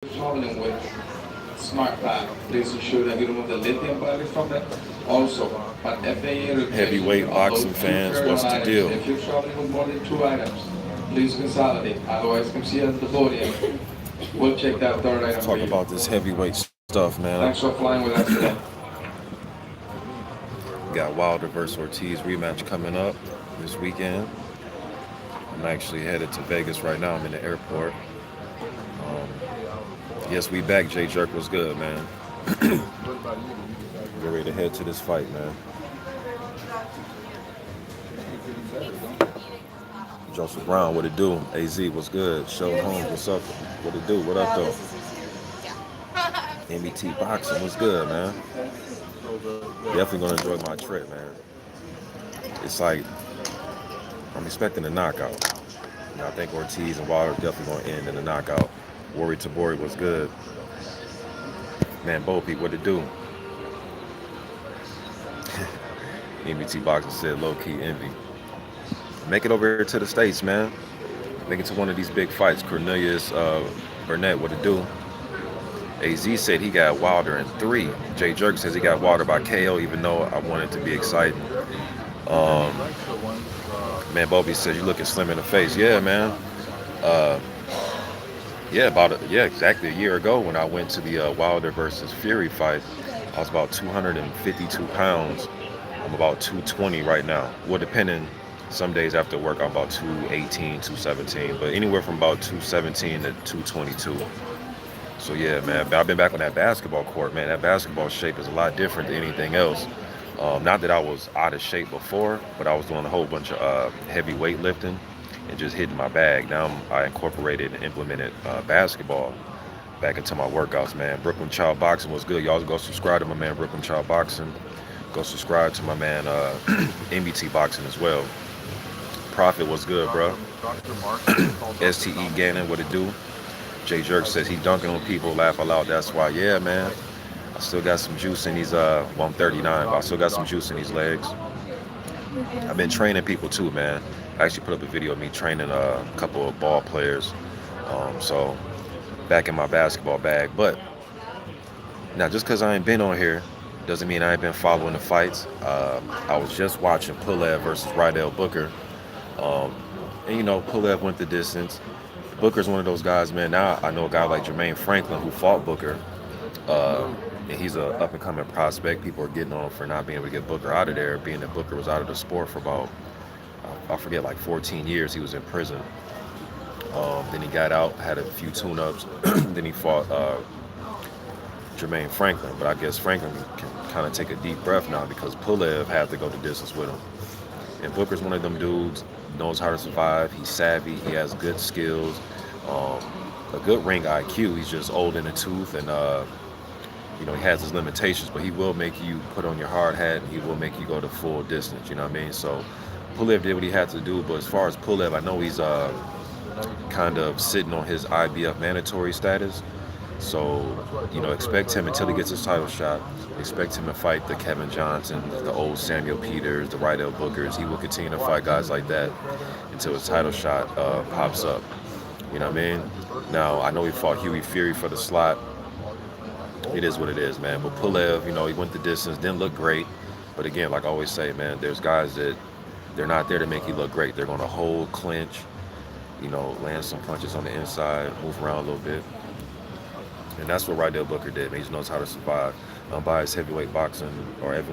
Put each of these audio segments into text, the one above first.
traveling with smart pack, please ensure that you remove the lithium batteries from them. Also, an FAA restriction Heavyweight on those boxing two fans, carry-on what's the items. deal? If you're traveling with more than two items, please consolidate. Otherwise, come see us at the podium. We'll check that third Let's item for talk you. about this heavyweight stuff, man. Thanks for flying with us today. Got Wilder versus Ortiz rematch coming up this weekend. I'm actually headed to Vegas right now. I'm in the airport. Yes, we back. Jay Jerk was good, man. Get ready to head to this fight, man. Joseph Brown, what it do? AZ, what's good? Sheldon Holmes, what's up? What it do? What up, though? MET Boxing, what's good, man? Definitely gonna enjoy my trip, man. It's like I'm expecting a knockout. I think Ortiz and Wilder definitely gonna end in a knockout. Worry Tabori was good. Man, Bopey, what it do? MET Boxing said low key envy. Make it over here to the States, man. Make it to one of these big fights. Cornelius Burnett, what it do? AZ said he got Wilder in 3. Jay Jerk says he got Wilder by KO, even though I want it to be exciting. Um, man, Bobby says you looking slim in the face. Yeah, man. Uh, yeah, exactly a year ago when I went to the Wilder versus Fury fight, I was about 252 pounds. I'm about 220 right now. Well, depending, some days after work I'm about 218, 217, but anywhere from about 217 to 222. So yeah, man, I've been back on that basketball court, man. That basketball shape is a lot different than anything else. Not that I was out of shape before, but I was doing a whole bunch of heavy weightlifting and just hitting my bag. Now I incorporated and implemented basketball back into my workouts, man. Brooklyn Child Boxing was good. Y'all go subscribe to my man Brooklyn Child Boxing. Go subscribe to my man MBT Boxing as well. Profit was good, bro. STE Gannon, what it do? Jay Jerk says he dunking on people, laugh out loud. That's why, yeah, man. I still got some juice in these. Well, I'm 39, but I still got some juice in these legs. I've been training people too, man. I actually put up a video of me training a couple of ball players. So back in my basketball bag. But now, just because I ain't been on here, doesn't mean I ain't been following the fights. I was just watching Pulev versus Rydell Booker, um, and Pulev went the distance. Booker's one of those guys, man. Now I know a guy like Jermaine Franklin who fought Booker. And he's a up and coming prospect. People are getting on for not being able to get Booker out of there, being that Booker was out of the sport for about, I forget, like 14 years. He was in prison. Then he got out, had a few tune-ups. Then he fought Jermaine Franklin. But I guess Franklin can kind of take a deep breath now because Pulev had to go the distance with him. And Booker's one of them dudes, knows how to survive. He's savvy. He has good skills, a good ring IQ. He's just old in the tooth, and he has his limitations, but he will make you put on your hard hat, and he will make you go the full distance. You know what I mean? So Pulev did what he had to do, but as far as Pulev, I know he's kind of sitting on his IBF mandatory status. So, expect him until he gets his title shot. Expect him to fight the Kevin Johnsons, the old Samuel Peters, the Rydell Bookers. He will continue to fight guys like that until his title shot pops up. You know what I mean? Now, I know he fought Hughie Fury for the slot. It is what it is, man. But Pulev, he went the distance, didn't look great. But again, like I always say, man, there's guys that they're not there to make you look great. They're going to hold, clinch, land some punches on the inside, move around a little bit. And that's what Rydell Booker did. Man. He just knows how to survive. Unbiased heavyweight boxing or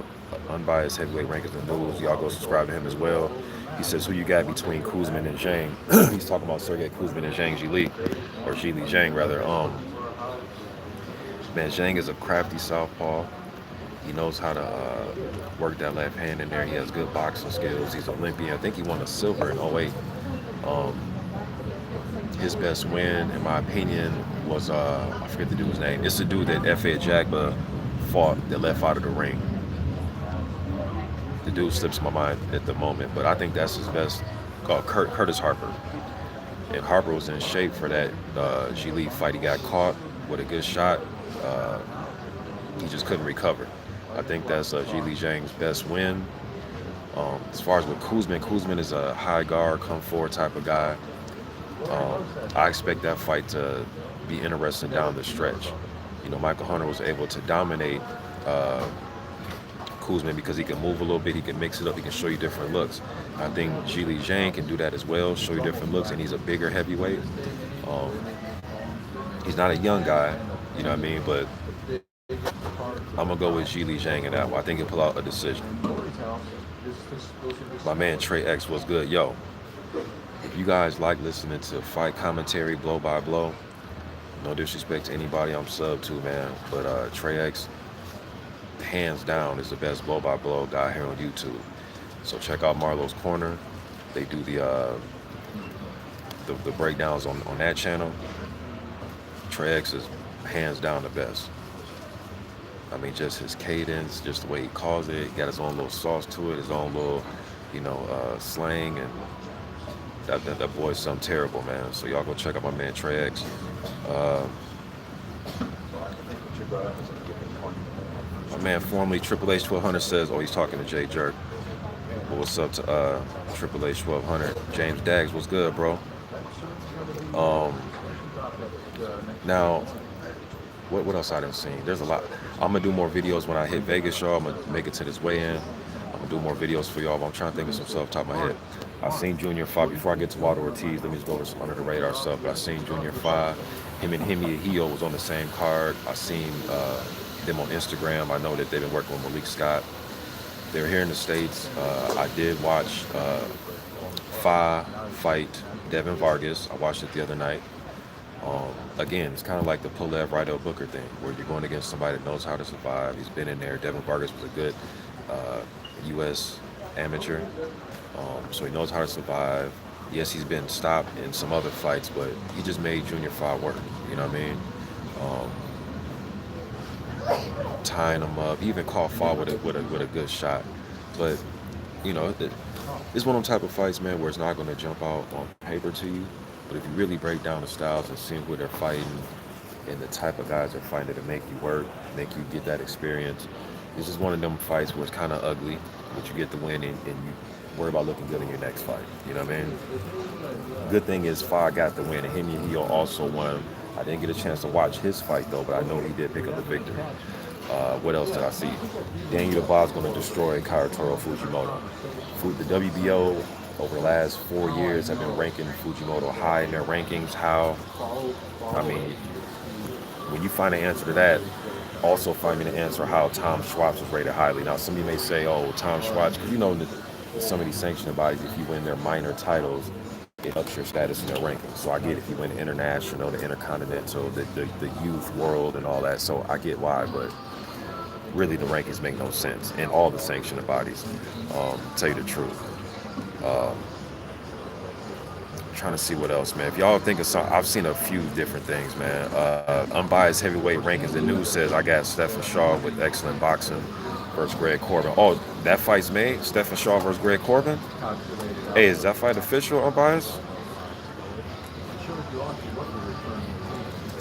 unbiased heavyweight rankings and news. Y'all go subscribe to him as well. He says, who you got between Kuzman and Zhang? He's talking about Sergey Kuzman and Zhang Jili, or Jili Zhang rather. Man, Zhang is a crafty southpaw. He knows how to work that left hand in there. He has good boxing skills. He's Olympian. I think he won a silver in '08. His best win, in my opinion, was, I forget the dude's name. It's the dude that F.A. Jagba fought that left out of the ring. The dude slips my mind at the moment, but I think that's his best. Called Curtis Harper. And Harper was in shape for that G-League fight. He got caught with a good shot. He just couldn't recover. I think that's Jili Zhang's best win. As far as with Kuzman is a high guard, come forward type of guy. I expect that fight to be interesting down the stretch. You know, Michael Hunter was able to dominate Kuzman because he can move a little bit, he can mix it up, he can show you different looks. I think Zhilei Zhang can do that as well, show you different looks, and he's a bigger heavyweight. Um, he's not a young guy, you know what I mean, but I'm going to go with Zhilei Zhang in that one. I think he'll pull out a decision. My man Trey X was good. Yo, if you guys like listening to fight commentary blow by blow, no disrespect to anybody I'm sub to, man, but Trey X, hands down, is the best blow by blow guy here on YouTube. So check out Marlo's Corner. They do the breakdowns on that channel. Trey X is hands down the best. I mean, just his cadence, just the way he calls it. He got his own little sauce to it, his own little, slang, and that boy's something terrible, man. So y'all go check out my man Trey X. My man formerly Triple H 1200 says, oh, he's talking to Jay Jerk. But what's up to Triple H 1200? James Daggs, what's good, bro? Now, what else I done seen? There's a lot. I'm gonna do more videos when I hit Vegas, y'all. I'm gonna make it to this weigh-in. I'm gonna do more videos for y'all, but I'm trying to think of some stuff off the top of my head. I seen Junior fight before I get to Walter Ortiz. Let me just go over some under the radar stuff. But I seen Junior fight. Him and Hemi Ahio was on the same card. I seen them on Instagram. I know that they've been working with Malik Scott. They're here in the States. I did watch Fa fight Devin Vargas. I watched it the other night. Again, it's kind of like the Pulev Rydell Booker thing, where you're going against somebody that knows how to survive. He's been in there. Devin Vargas was a good U.S. amateur, so he knows how to survive. Yes, he's been stopped in some other fights, but he just made Junior Fa work. You know what I mean? Tying him up. He even caught Fa with a good shot. But it's one of them type of fights, man, where it's not going to jump out on paper to you. But if you really break down the styles and see where they're fighting and the type of guys they're fighting to make you work, make you get that experience, it's just one of them fights where it's kind of ugly, but you get the win and you worry about looking good in your next fight. You know what I mean? Good thing is Fa got the win, and Hemi Ahio also won. I didn't get a chance to watch his fight, though, but I know he did pick up the victory. What else did I see? Daniel Dubois is going to destroy Karatoro Fujimoto. The WBO over the last 4 years have been ranking Fujimoto high in their rankings. How? I mean, when you find an answer to that, also find me the answer how Tom Schwartz was rated highly. Now, some of you may say, oh, Tom Schwartz, because some of these sanctioning bodies, if you win their minor titles, it ups your status in their rankings. So I get if you win the international, the intercontinental, the youth world and all that. So I get why, but really the rankings make no sense in all the sanctioning bodies, to tell you the truth. Trying to see what else, man. If y'all think of something, I've seen a few different things, man. Unbiased heavyweight rankings. The news says I got Stephen Shaw with excellent boxing versus Greg Corbin. Oh, that fight's made? Stephen Shaw versus Greg Corbin? Hey, is that fight official, unbiased?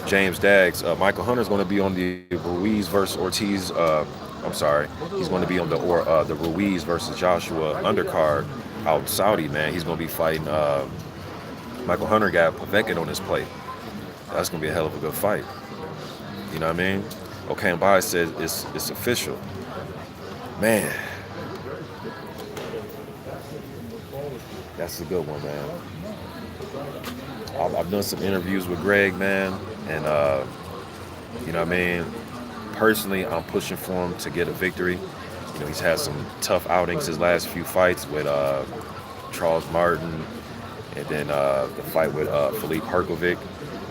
James Daggs. Michael Hunter's going to be on the Ruiz versus Ortiz. He's going to be on the Ruiz versus Joshua undercard out Saudi, man. He's going to be fighting. Michael Hunter got Povetkin on his plate. That's going to be a hell of a good fight. You know what I mean? Okay, and Bias says it's official. Man. That's a good one, man. I've done some interviews with Greg, man, and you know what I mean? Personally, I'm pushing for him to get a victory. You know, he's had some tough outings his last few fights with Charles Martin, and then the fight with Filip Hrgovic.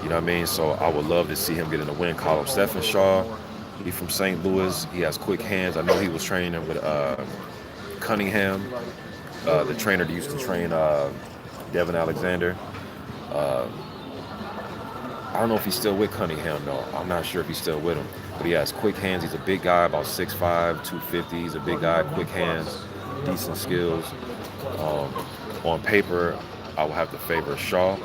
You know what I mean? So I would love to see him get in the win column. Stephen Shaw, he's from St. Louis. He has quick hands. I know he was training with Cunningham, the trainer that used to train Devin Alexander. I don't know if he's still with Cunningham, though. I'm not sure if he's still with him. But he has quick hands. He's a big guy, about 6'5", 250. He's a big guy, quick hands, decent skills. On paper, I would have to favor Shaw.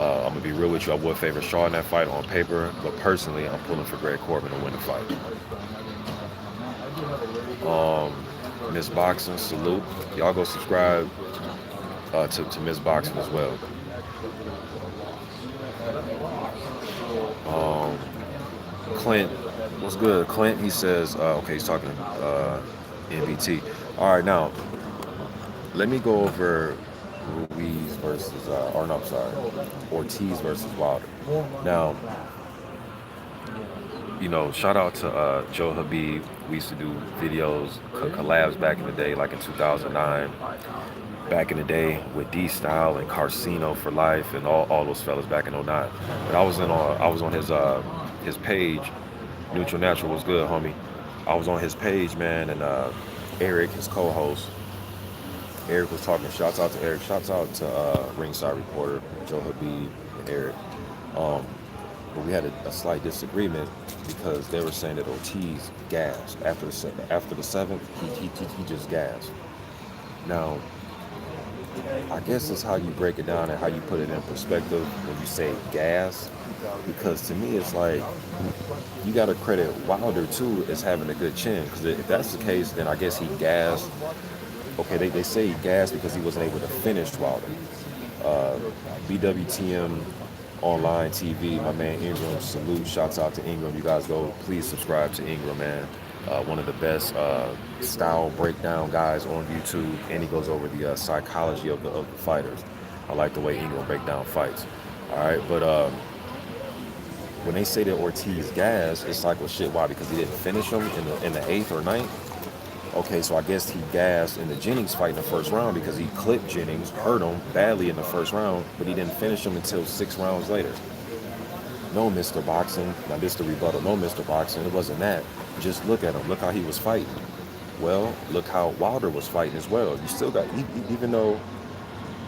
I'm going to be real with you. I would favor Shaw in that fight on paper. But personally, I'm pulling for Greg Corbin to win the fight. Miss Boxing, salute. Y'all go subscribe to Miss Boxing as well. Clint, what's good? Clint, he says, okay, he's talking NBT. All right, now let me go over Ruiz versus, or no, I'm sorry, Ortiz versus Wilder. Now, shout out to Joe Habib. We used to do videos, collabs back in the day, like in 2009. Back in the day with D Style and Carcino for Life and all those fellas back in '09. But I was on his page. Neutral Natural was good, homie. I was on his page, man, and Eric, his co-host, Eric was talking. Shouts out to Eric. Shouts out to Ringside Reporter Joe Habib and Eric. Um, but we had a slight disagreement because they were saying that Ortiz gassed after the seventh. He just gassed. Now, I guess it's how you break it down and how you put it in perspective when you say gas. Because to me, it's like you got to credit Wilder too as having a good chin. Because if that's the case, then I guess he gassed. Okay, they say he gassed because he wasn't able to finish Wilder. BWTM Online TV, my man Ingram, salute, shouts out to Ingram. You guys go, please subscribe to Ingram, man. One of the best style breakdown guys on YouTube, and he goes over the psychology of the fighters. I like the way Ingram break down fights. All right, but when they say that Ortiz gassed, it's like, well, shit, why? Because he didn't finish him in the eighth or ninth. Okay, so I guess he gassed in the Jennings fight in the first round because he clipped Jennings, hurt him badly in the first round, but he didn't finish him until 6 rounds later. No, Mr. Boxing. Now, this is the rebuttal. No, Mr. Boxing. It wasn't that. Just look at him. Look how he was fighting. Well, look how Wilder was fighting as well. You still got, even though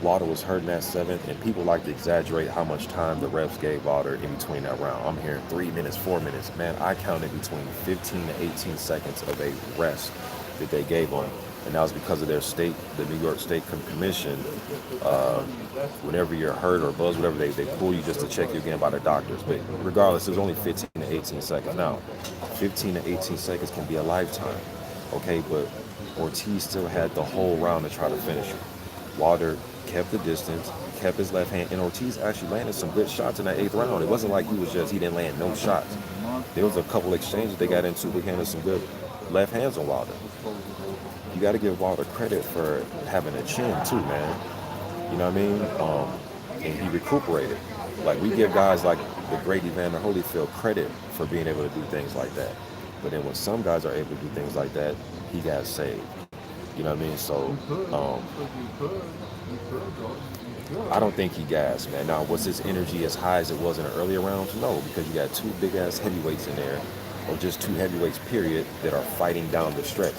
Wilder was hurt in that seventh, and people like to exaggerate how much time the refs gave Wilder in between that round. I'm hearing 3 minutes, 4 minutes. Man, I counted between 15 to 18 seconds of a rest that they gave him. And that was because of their state, the New York State Commission. Whenever you're hurt or buzzed, whatever, they pull you just to check you again by the doctors. But regardless, it was only 15 to 18 seconds. Now, 15 to 18 seconds can be a lifetime. Okay, but Ortiz still had the whole round to try to finish him. Wilder kept the distance, kept his left hand, and Ortiz actually landed some good shots in that 8th round. It wasn't like he didn't land no shots. There was a couple exchanges they got into. They handed some good left hands on Wilder. You got to give Wilder credit for having a chin too, man. You know what I mean? And he recuperated. Like, we give guys like the great Evander Holyfield credit for being able to do things like that. But then when some guys are able to do things like that, he got saved. You know what I mean? So, I don't think he gassed, man. Now, was his energy as high as it was in the earlier rounds? No, because you got 2 big-ass heavyweights in there, or just 2 heavyweights, period, that are fighting down the stretch.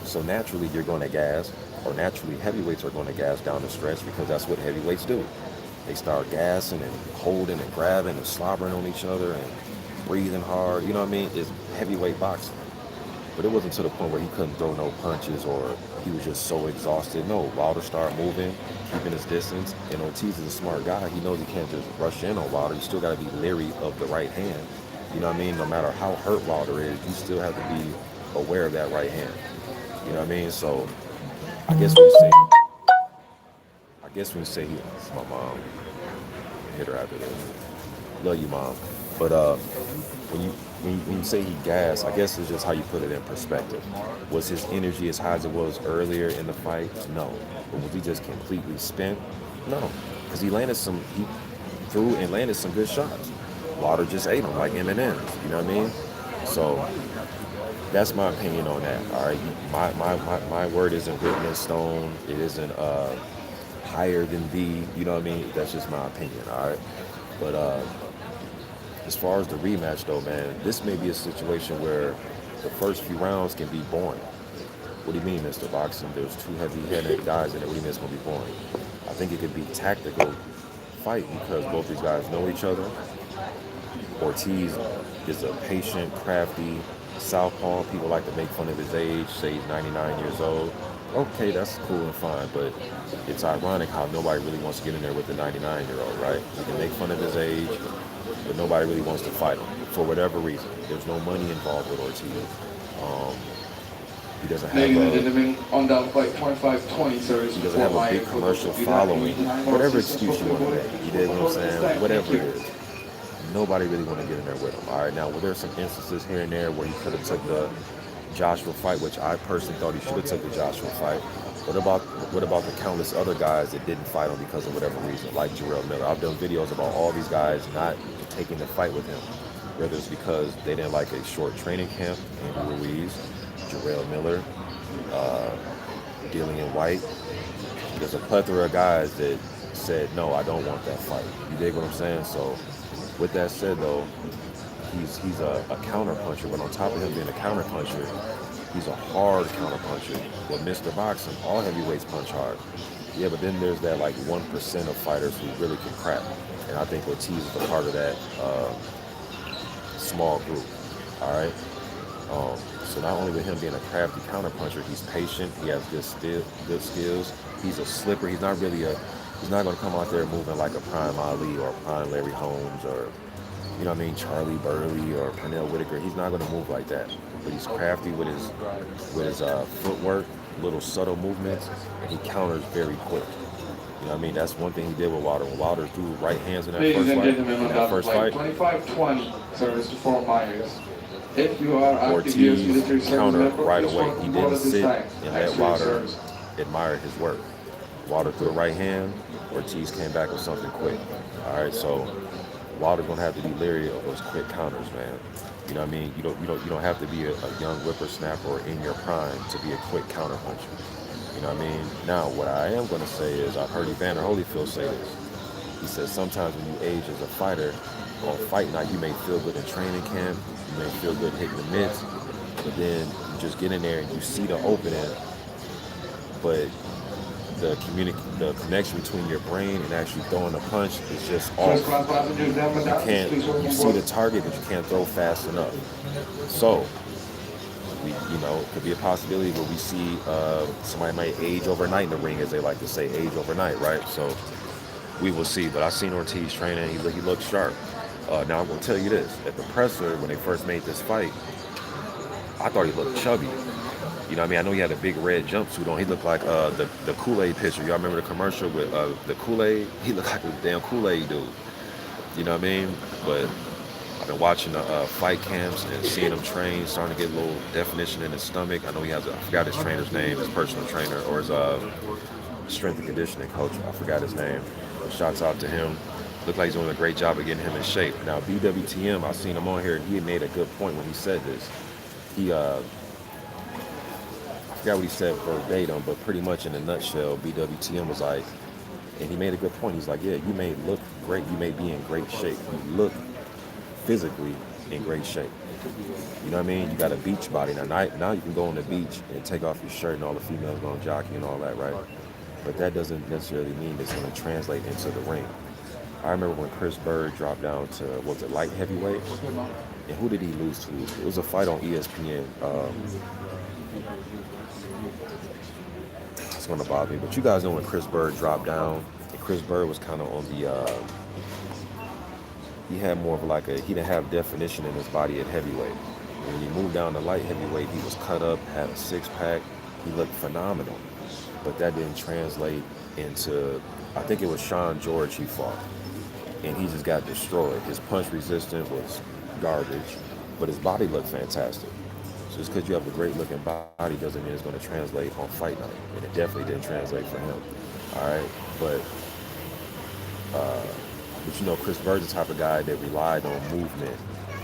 So naturally, you're going to gas, or naturally, heavyweights are going to gas down the stretch because that's what heavyweights do. They start gassing and holding and grabbing and slobbering on each other and breathing hard. You know what I mean? It's heavyweight boxing. But it wasn't to the point where he couldn't throw no punches or he was just so exhausted. No, Wilder started moving, keeping his distance. And Ortiz is a smart guy. He knows he can't just rush in on Wilder. You still got to be leery of the right hand. You know what I mean? No matter how hurt Wilder is, you still have to be aware of that right hand. You know what I mean? So I guess when you say it's my mom. Hit her after this. Love you, mom. But when you say he gassed, I guess it's just how you put it in perspective. Was his energy as high as it was earlier in the fight? No. But was he just completely spent? No. Because he threw and landed some good shots. Wilder just ate them like M&Ms. You know what I mean? So that's my opinion on that. All right. My word isn't written in stone. It isn't higher than thee. You know what I mean? That's just my opinion. All right. But as far as the rematch, though, man, this may be a situation where the first few rounds can be boring. What do you mean, Mr. Boxing? There's 2 heavy-handed guys in it. What do you mean it's going to be boring? I think it could be tactical fight because both these guys know each other. Ortiz is a patient, crafty southpaw. People like to make fun of his age, say he's 99 years old. Okay, that's cool and fine, but it's ironic how nobody really wants to get in there with the 99-year-old, right? You can make fun of his age, but nobody really wants to fight him for whatever reason. There's no money involved with Ortiz. He doesn't have Ladies and gentlemen, on that fight, 25-20, sir. He doesn't have a big commercial following. Whatever excuse you want to make, you dig what I'm saying? Whatever it is. nobody really want to get in there with him. All right, now well, there's some instances here and there where he could have took the Joshua fight, which I personally thought he should have took the Joshua fight. What about the countless other guys that didn't fight him because of whatever reason, like Jarrell Miller? I've done videos about all these guys not taking the fight with him, whether it's because they didn't like a short training camp, Andrew Ruiz, Jarrell Miller, Dillian White. There's a plethora of guys that said, no, I don't want that fight. You dig what I'm saying? So with that said, though, he's a counter puncher, but on top of him being a counter puncher, he's a hard counter puncher. Well, Mr. Boxing, all heavyweights punch hard. Yeah, but then there's that like 1% of fighters who really can crap. And I think Ortiz is a part of that small group. All right. So not only with him being a crafty counter puncher, he's patient. He has good skills. He's a slipper. He's not going to come out there moving like a prime Ali or a prime Larry Holmes or, you know what I mean, Charlie Burley or Pernell Whitaker. He's not going to move like that. But he's crafty with his footwork, little subtle movements, and he counters very quick. You know what I mean? That's one thing he did with Wilder. When Wilder threw right hands in that first fight, 25-20 service to Fort Myers. If you are Ortiz countered right away. He didn't sit and let Wilder admire his work. Wilder threw a right hand. Ortiz came back with something quick. All right, so Wilder's gonna have to be leery of those quick counters, man. You know what I mean? You don't have to be a young whippersnapper or in your prime to be a quick counter puncher. You know what I mean? Now, what I am gonna say is, I've heard Evander Holyfield say this. He says sometimes when you age as a fighter, on fight night you may feel good in training camp, you may feel good hitting the mitts, but then you just get in there and you see the opening, but the connection between your brain and actually throwing a punch is just off. You see the target, but you can't throw fast enough. So, it could be a possibility where we see somebody might age overnight in the ring, as they like to say, age overnight, right? So we will see. But I've seen Ortiz training; he looks sharp. Now I'm gonna tell you this: at the presser, when they first made this fight, I thought he looked chubby. You know what I mean? I know he had a big red jumpsuit on. He looked like the Kool-Aid pitcher. Y'all remember the commercial with the Kool-Aid? He looked like a damn Kool-Aid dude. You know what I mean? But I've been watching the fight camps and seeing him train, starting to get a little definition in his stomach. I know he has I forgot his trainer's name, his personal trainer, or his strength and conditioning coach. I forgot his name. But shouts out to him. Looked like he's doing a great job of getting him in shape. Now, BWTM, I seen him on here, and he had made a good point when he said this. I forgot what he said verbatim, but pretty much in a nutshell, BWTM was like, and he made a good point. He's like, yeah, you may look great, you may be in great shape. You look physically in great shape. You know what I mean? You got a beach body. Now you can go on the beach and take off your shirt and all the females going jockey and all that, right? But that doesn't necessarily mean it's going to translate into the ring. I remember when Chris Bird dropped down to, was it light heavyweight? And who did he lose to? It was a fight on ESPN. It's going to bother me. But you guys know when Chris Bird dropped down, and Chris Bird was kind of on the, he had more of like he didn't have definition in his body at heavyweight. When he moved down to light heavyweight, he was cut up, had a six-pack. He looked phenomenal. But that didn't translate into, I think it was Sean George he fought. And he just got destroyed. His punch resistance was garbage, but his body looked fantastic. So just because you have a great looking body doesn't mean it's going to translate on fight night. And it definitely didn't translate for him. All right, but Chris Bird's the type of guy that relied on movement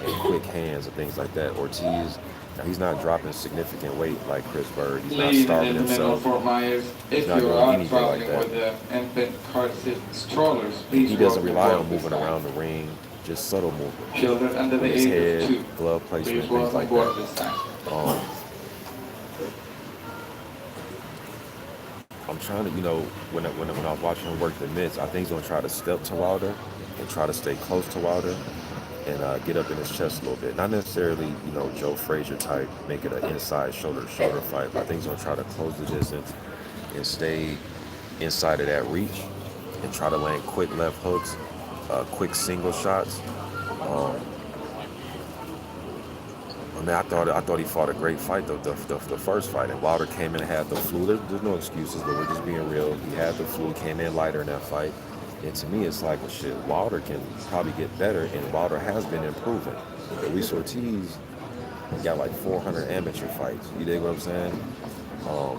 and quick hands and things like that. Ortiz, now he's not dropping significant weight like Chris Bird. He's not starving himself. He's not doing anything like that. He doesn't rely on moving around the ring, just subtle movement. With his head, glove placement, things like that. I'm trying to, when I was watching him work the mitts, I think he's going to try to step to Wilder and try to stay close to Wilder and get up in his chest a little bit. Not necessarily, Joe Frazier type, make it an inside shoulder-to-shoulder fight, but I think he's going to try to close the distance and stay inside of that reach and try to land quick left hooks, quick single shots. I thought he fought a great fight, the first fight, and Wilder came in and had the flu. There's no excuses, but we're just being real. He had the flu, came in lighter in that fight, And to me, it's like, well, shit, Wilder can probably get better, and Wilder has been improving. Luis Ortiz got like 400 amateur fights. You dig what I'm saying? Um,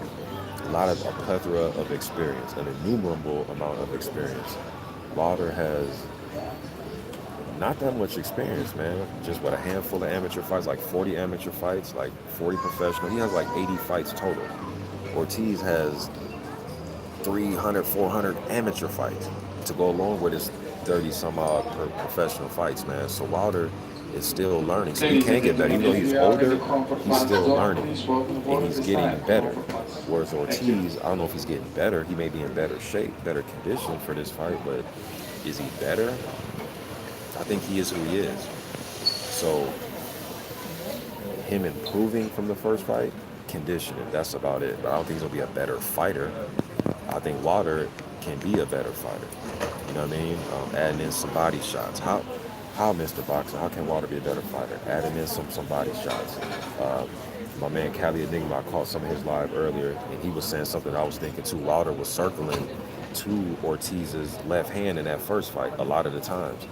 a plethora of experience, an innumerable amount of experience. Wilder has not that much experience, man. Just with a handful of amateur fights, like 40 amateur fights, like 40 professional. He has like 80 fights total. Ortiz has 300, 400 amateur fights to go along with his 30 some odd professional fights, man. So Wilder is still learning. So he can get better. Even though he's older, he's still learning. And he's getting better. Whereas Ortiz, I don't know if he's getting better. He may be in better shape, better condition for this fight, but is he better? I think he is who he is. So him improving from the first fight, conditioning, that's about it. But I don't think he's gonna be a better fighter. I think Wilder can be a better fighter. You know what I mean? Adding in some body shots. How Mr. Boxer, how can Wilder be a better fighter? Adding in some body shots. My man Cali Enigma, I caught some of his live earlier, and he was saying something I was thinking too. Wilder was circling to Ortiz's left hand in that first fight a lot of the times.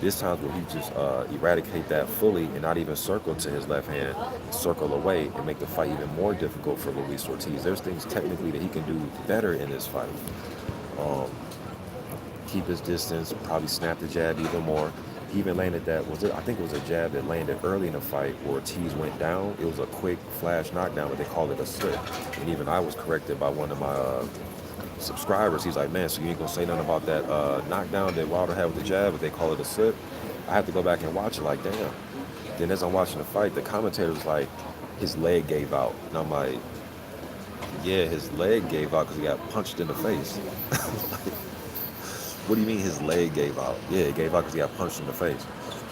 This time where he just eradicate that fully and not even circle to his left hand, circle away and make the fight even more difficult for Luis Ortiz. There's things technically that he can do better in this fight. Keep his distance, probably snap the jab even more. He even landed that, I think it was a jab that landed early in the fight where Ortiz went down. It was a quick flash knockdown, but they called it a slip. And even I was corrected by one of my subscribers. He's like, man, so you ain't gonna say nothing about that knockdown that Wilder had with the jab, but they call it a slip? I have to go back and watch it, like, damn. Then as I'm watching the fight, the commentator was like, his leg gave out. And I'm like, yeah, his leg gave out because he got punched in the face. What do you mean his leg gave out? Yeah, it gave out because he got punched in the face.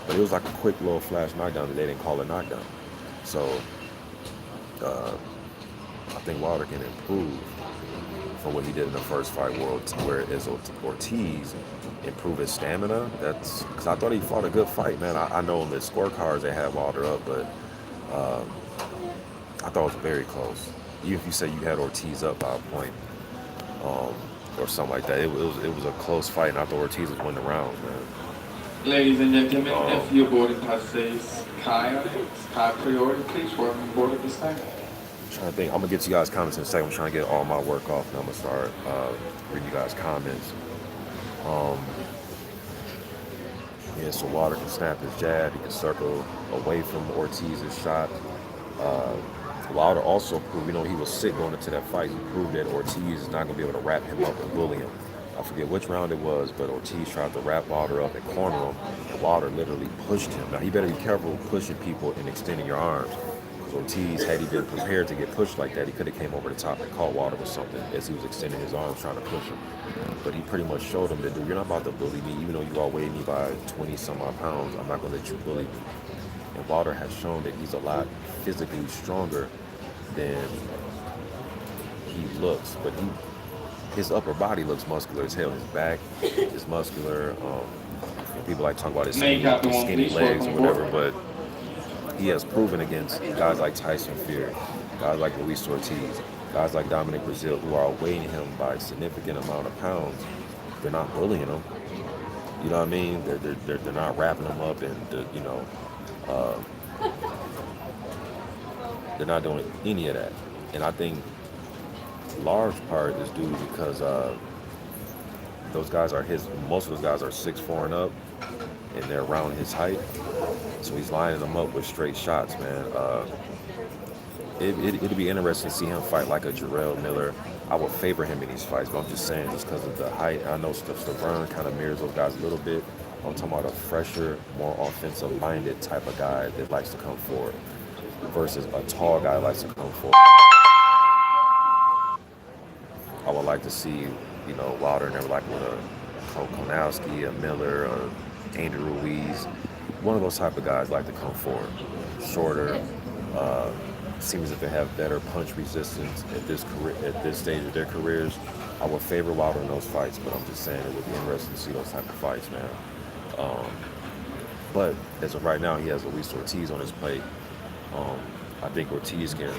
But it was like a quick little flash knockdown that they didn't call a knockdown. So I think Wilder can improve from what he did in the first fight, whereas Ortiz improved his stamina. That's because I thought he fought a good fight, man. I know in the scorecards they had Wilder up, but I thought it was very close. Even if you say you had Ortiz up by a point or something like that, it was a close fight, and I thought Ortiz was winning the rounds, man. Ladies and gentlemen, if your boarding pass says Kai on it, Kai priority, please welcome aboard at this time. I'm trying to think. I'm gonna get to you guys' comments in a second. I'm trying to get all my work off, and I'm gonna start reading you guys' comments. Yeah, so Wilder can snap his jab. He can circle away from Ortiz's shot. Wilder also proved, he was sick going into that fight. He proved that Ortiz is not going to be able to wrap him up and bully him. I forget which round it was, but Ortiz tried to wrap Wilder up and corner him, and Wilder literally pushed him. Now, he better be careful pushing people and extending your arms. Ortiz, had he been prepared to get pushed like that, he could have came over the top and caught Wilder with something as he was extending his arms trying to push him. But he pretty much showed him that, dude, you're not about to bully me. Even though you outweigh me by 20-some-odd pounds, I'm not going to let you bully me. And Wilder has shown that he's a lot physically stronger than he looks. But his upper body looks muscular as hell. His back is muscular. People like talk about his skinny legs or whatever, but he has proven against guys like Tyson Fury, guys like Luis Ortiz, guys like Dominic Brazil, who are outweighing him by a significant amount of pounds. They're not bullying him. You know what I mean? They're not wrapping him up, and they're not doing any of that. And I think large part is due because those guys are most of those guys are 6'4" and up, and they're around his height. So he's lining them up with straight shots, man. It'd be interesting to see him fight like a Jarrell Miller. I would favor him in these fights, but I'm just saying just because of the height. I know Stavern kind of mirrors those guys a little bit. I'm talking about a fresher, more offensive-minded type of guy that likes to come forward versus a tall guy that likes to come forward. I would like to see, Wilder and like with a Konowski, a Miller, a Andrew Ruiz. One of those type of guys like to come forward. Shorter, seems if they have better punch resistance at this stage of their careers. I would favor Wilder in those fights, but I'm just saying it would be interesting to see those type of fights, man. But as of right now, he has Luis Ortiz on his plate. I think Ortiz can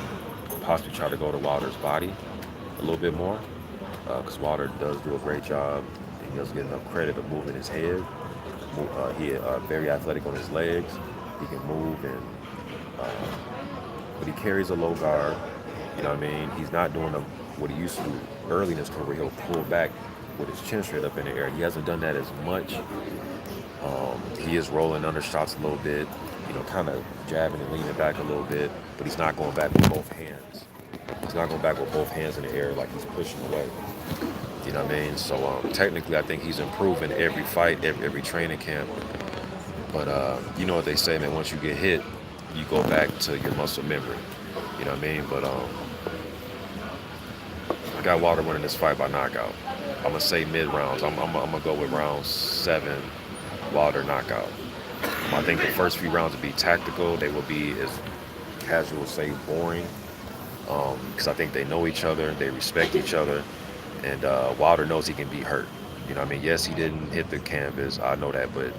possibly try to go to Wilder's body a little bit more, because Wilder does do a great job in he doesn't get enough credit of moving his head. He very athletic on his legs. He can move, and but he carries a low guard. You know what I mean? He's not doing what he used to do early in his career, where he'll pull back with his chin straight up in the air. He hasn't done that as much. He is rolling under shots a little bit, you know, kind of jabbing and leaning back a little bit, but he's not going back with both hands. He's not going back with both hands in the air like he's pushing away. You know what I mean? So technically, I think he's improving every fight, every training camp. But you know what they say, man, once you get hit, you go back to your muscle memory. You know what I mean? But I got Wilder winning this fight by knockout. I'm going to say mid-rounds. I'm going to go with round 7, Wilder knockout. I think the first few rounds will be tactical. They will be, as casual say, boring. Because I think they know each other. They respect each other. And Wilder knows he can be hurt. You know what I mean? Yes, he didn't hit the canvas. I know that. But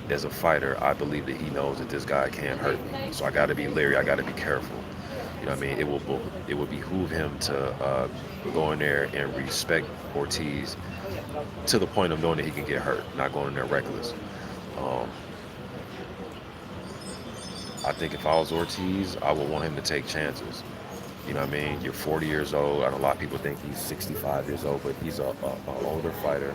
as a fighter, I believe that he knows that this guy can hurt me. So I got to be leery. I got to be careful. You know what I mean? It will behoove him to go in there and respect Ortiz to the point of knowing that he can get hurt, not going in there reckless. I think if I was Ortiz, I would want him to take chances. You know what I mean? You're 40 years old. I know a lot of people think he's 65 years old, but he's an older fighter.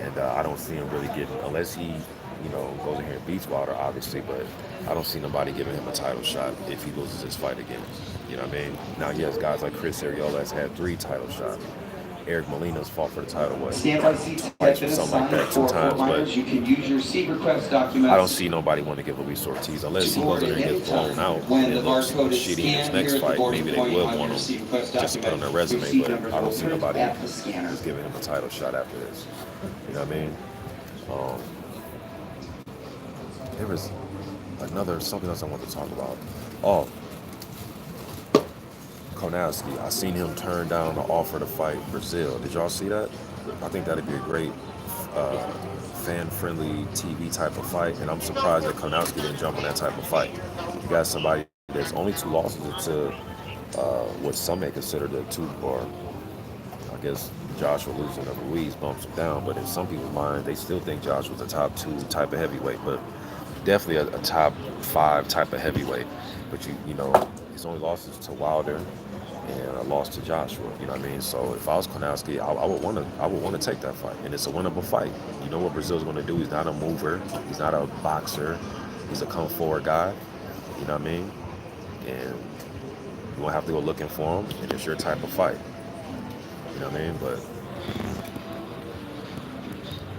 And I don't see him really getting, unless he, you know, goes in here and beats Wilder, obviously, but I don't see nobody giving him a title shot if he loses his fight again. You know what I mean? Now he has guys like Chris Arreola that's had 3 title shots. Eric Molina's fought for the title, Standby seats twice have been or something like that, 2 assigned for times, but fighters. You can use your seat request documents. I don't see nobody want to give Luis Ortiz, unless he goes in there and gets blown out When and the it looks barcode is shitty in his scanned next here at the fight. boarding Maybe they point will on want your him seat request just to put on their document, your resume, seat but number I don't see will print nobody at the scanner. who's giving him a title shot after this. You know what I mean? There was something else I want to talk about. Oh, Konowski. I seen him turn down the offer to fight Brazil. Did y'all see that? I think that'd be a great fan-friendly TV type of fight, and I'm surprised that Konowski didn't jump on that type of fight. You got somebody that's only 2 losses to what some may consider the 2, or I guess Joshua losing to Ruiz bumps him down, but in some people's mind, they still think Josh was a top 2 type of heavyweight, but definitely a top 5 type of heavyweight. But you know, his only losses to Wilder and a loss to Joshua. You know what I mean? So if I was Konowski, I would want to take that fight, and it's a winnable fight. You know what Brazil's going to do? He's not a mover. He's not a boxer. He's a come forward guy. You know what I mean? And you won't have to go looking for him, and it's your type of fight. You know what I mean? But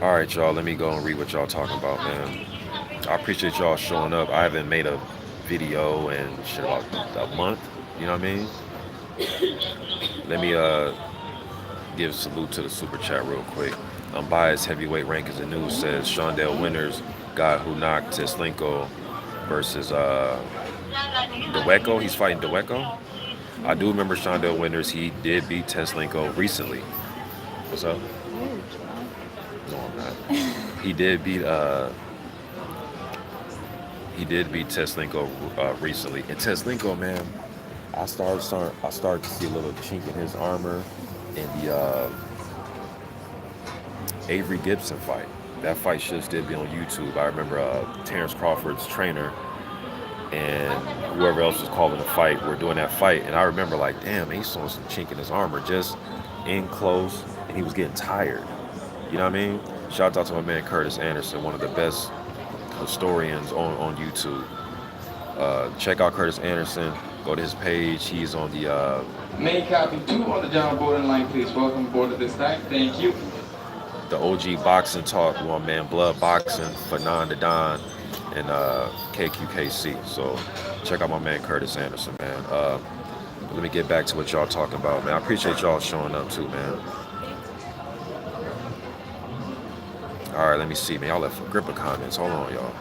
all right, y'all. Let me go and read what y'all talking about, man. I appreciate y'all showing up. I haven't made a video in shit about a month. You know what I mean? Let me give a salute to the super chat real quick. Unbiased heavyweight rankings and news says Shondell Winters, guy who knocked Teslenko versus Dueco. He's fighting Dueco. I do remember Shondell Winters. He did beat Teslenko recently. What's up? No, I'm not. He did beat Teslenko recently. And Teslenko, man, I started to see a little chink in his armor in the Avery Gibson fight. That fight should still be on YouTube. I remember Terrence Crawford's trainer and whoever else was calling the fight were doing that fight, and I remember like, damn, he saw some chink in his armor just in close, and he was getting tired. You know what I mean? Shout out to my man Curtis Anderson, one of the best historians on YouTube. Check out Curtis Anderson. Go to his page. He's on the Main copy 2 on the down boarding line, please. Welcome aboard at this time. Thank you. the OG boxing talk. One man, Blood Boxing, Fanon the Don, and KQKC. So check out my man Curtis Anderson, man. Let me get back to what y'all talking about, man. I appreciate y'all showing up too, man. All right, let me see, man. Y'all left a grip of comments. Hold on, y'all.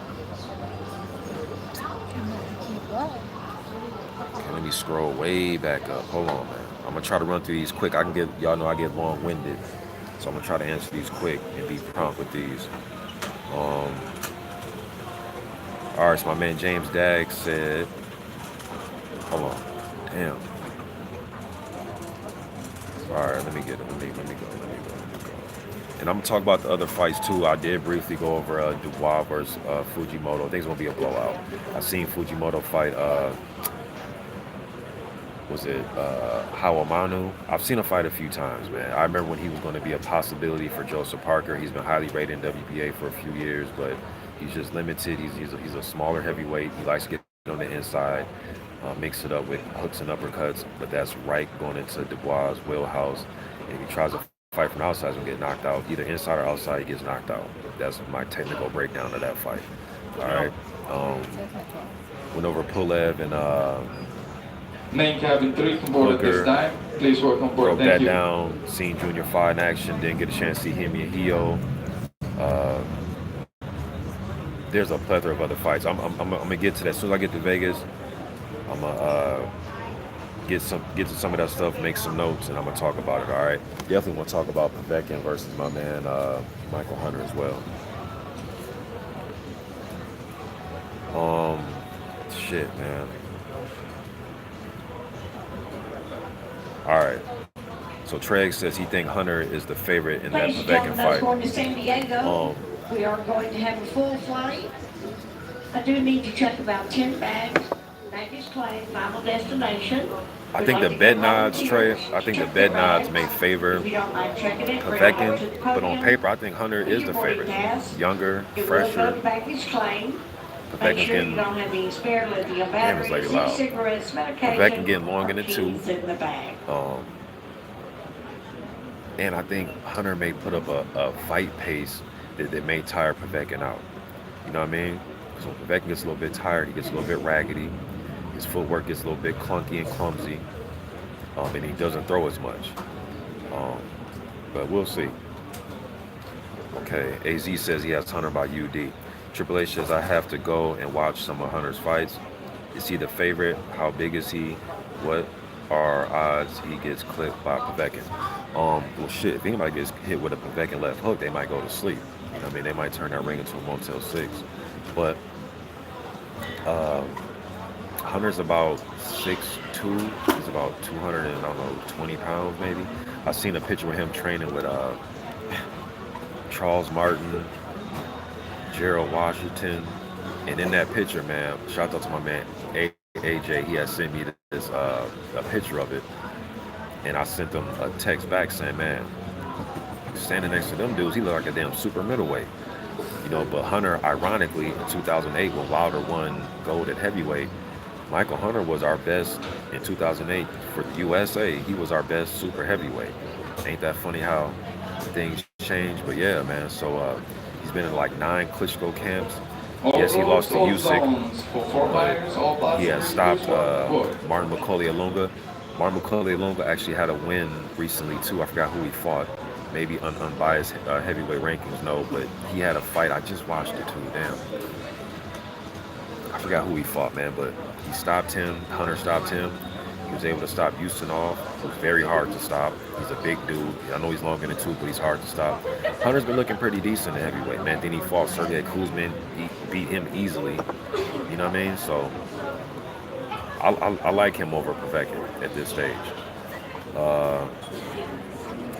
Okay, let me scroll way back up. Hold on, man. I'm gonna try to run through these quick. I can get, y'all know I get long-winded, so I'm gonna try to answer these quick and be prompt with these. All right, so my man James Dagg said, hold on, damn. All right, let me get it. Let me go. And I'm gonna talk about the other fights too. I did briefly go over Dubois versus Fujimoto. I think it's gonna be a blowout. I seen Fujimoto fight. Was it Hawamanu? I've seen him fight a few times, man. I remember when he was going to be a possibility for Joseph Parker. He's been highly rated in WBA for a few years, but he's just limited. He's a smaller heavyweight. He likes to get on the inside, mix it up with hooks and uppercuts, but that's right going into Dubois' wheelhouse. And if he tries to fight from the outside, he's going to get knocked out. Either inside or outside, he gets knocked out. That's my technical breakdown of that fight. All right. Went over Pulev and Main cabin 3 on board at this time. Please work on board. broke that down. Seen Junior fight in action. Didn't get a chance to see Hemi and Ahio. There's a plethora of other fights. I'm gonna get to that as soon as I get to Vegas. I'm gonna get to some of that stuff, make some notes, and I'm gonna talk about it. All right. Definitely want to talk about Povetkin versus my man Michael Hunter as well. Shit, man. All right. So Treg says he thinks Hunter is the favorite in that Ladies and Povetkin gentlemen, that's fight. going to San Diego. We are going to have a full flight. I do need to check about 10 bags. Baggage claim, final destination. I think the bed nods, Trey. I think the bed nods may favor If you don't mind checking it, bring it over to the Povetkin, but on podium. paper, I think Hunter is the favorite. Younger, It will go to fresher. baggage claim. Make Povetkin sure you getting don't have any spare lithium Damn, it's like batteries, loud. cigarettes, medication, Povetkin getting long in the or tooth. keys in the bag. And I think Hunter may put up a fight pace that may tire Povetkin out. You know what I mean? So Povetkin gets a little bit tired. He gets a little bit raggedy. His footwork gets a little bit clunky and clumsy. And he doesn't throw as much. But we'll see. Okay, AZ says he has Hunter by UD. Triple H says I have to go and watch some of Hunter's fights. Is he the favorite? How big is he? What are odds he gets clipped by Povetkin? Well, shit, if anybody gets hit with a Povetkin left hook, they might go to sleep. You know what I mean? They might turn that ring into a Motel 6. But Hunter's about 6'2". He's about 200 and, I don't know, 20 pounds maybe. I seen a picture of him training with Charles Martin, Gerald Washington. And in that picture, man, shout out to my man AJ. He had sent me this a picture of it. And I sent him a text back saying, man, standing next to them dudes, he looked like a damn super middleweight. You know, but Hunter, ironically, in 2008, when Wilder won gold at heavyweight, Michael Hunter was our best in 2008 for the USA. He was our best super heavyweight. Ain't that funny how things change? But yeah, man, so he's been in like 9 Klitschko camps. Yes, he lost to Usyk, but he has stopped Martin McCauley-Alunga. Martin McCauley-Alunga actually had a win recently too. I forgot who he fought. Maybe unbiased heavyweight rankings, no, but he had a fight. I just watched it too. Damn, I forgot who he fought, man. But he stopped him. Hunter stopped him. He was able to stop Ustinov. It was very hard to stop. He's a big dude. I know he's longer than 2, but he's hard to stop. Hunter's been looking pretty decent in heavyweight, man. Then he fought Sergey Kuzmin. He beat him easily. You know what I mean? So I like him over Povetkin at this stage.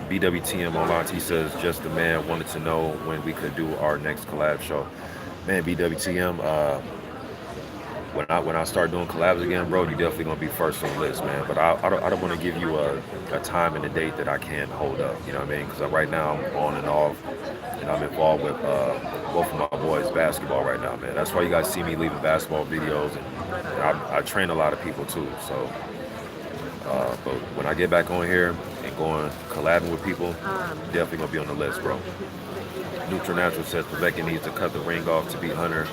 BWTM online, he says, just the man, wanted to know when we could do our next collab show. Man, BWTM, when I start doing collabs again, bro, you definitely gonna be first on the list, man. But I don't want to give you a time and a date that I can't hold up. You know what I mean? Because right now I'm on and off, and I'm involved with both of my boys' basketball right now, man. That's why you guys see me leaving basketball videos, and I train a lot of people too. So, but when I get back on here and going collabing with people, definitely gonna be on the list, bro. Neutral Natural says Povetkin needs to cut the ring off to beat Hunter.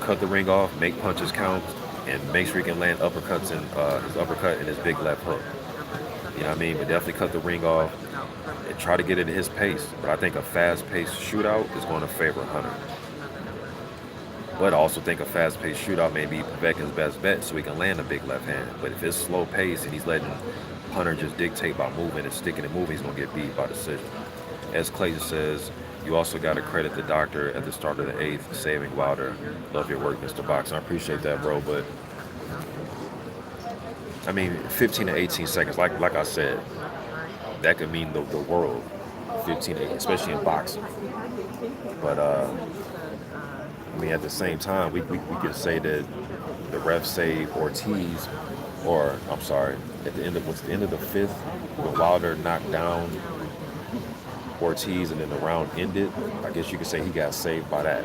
Cut the ring off, make punches count, and make sure he can land uppercuts and his uppercut and his big left hook. You know what I mean? But definitely cut the ring off and try to get it at his pace. But I think a fast-paced shootout is going to favor Hunter. But I also think a fast-paced shootout may be Povetkin's best bet so he can land a big left hand. But if it's slow pace and he's letting Hunter just dictate by moving and sticking and moving, he's going to get beat by decision. As Clayton says, you also got to credit the doctor at the start of the 8th, saving Wilder. Love your work, Mr. Box. I appreciate that, bro. But, I mean, 15 to 18 seconds, like I said, that could mean the world. 15, especially in boxing. But I mean, at the same time, we could say that the ref saved Ortiz, or I'm sorry, at the end of what's the end of the fifth, when Wilder knocked down Ortiz and then the round ended. I guess you could say he got saved by that.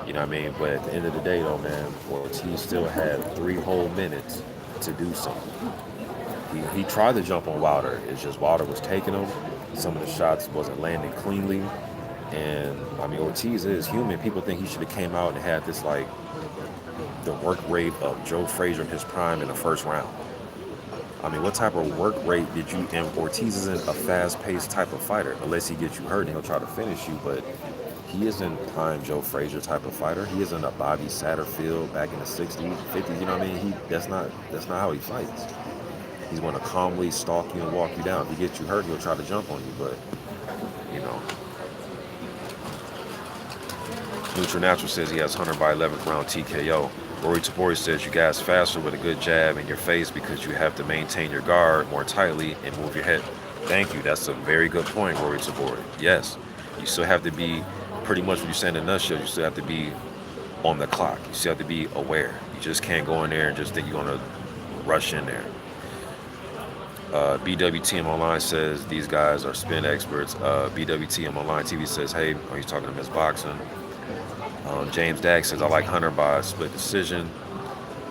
You know what I mean? But at the end of the day, though, man, Ortiz still had 3 whole minutes to do something. He tried to jump on Wilder. It's just Wilder was taking him. Some of the shots wasn't landing cleanly. And, I mean, Ortiz is human. People think he should have came out and had this, like, the work rate of Joe Frazier in his prime in the first round. I mean, what type of work rate did you... And Ortiz isn't a fast-paced type of fighter. Unless he gets you hurt and he'll try to finish you. But he isn't prime Joe Frazier type of fighter. He isn't a Bobby Satterfield back in the 60s, 50s. You know what I mean? That's not how he fights. He's going to calmly stalk you and walk you down. If he gets you hurt, he'll try to jump on you. But, you know... Neutral Natural says he has Hunter by 11th round TKO. Rory Tabori says you guys faster with a good jab in your face because you have to maintain your guard more tightly and move your head. Thank you. That's a very good point, Rory Tabori. Yes. You still have to be, pretty much what you're saying in a nutshell, you still have to be on the clock. You still have to be aware. You just can't go in there and just think you're going to rush in there. BWTM Online says these guys are spin experts. BWTM Online TV says, hey, are you talking to Miss Boxing? James Dag says, I like Hunter by a split decision.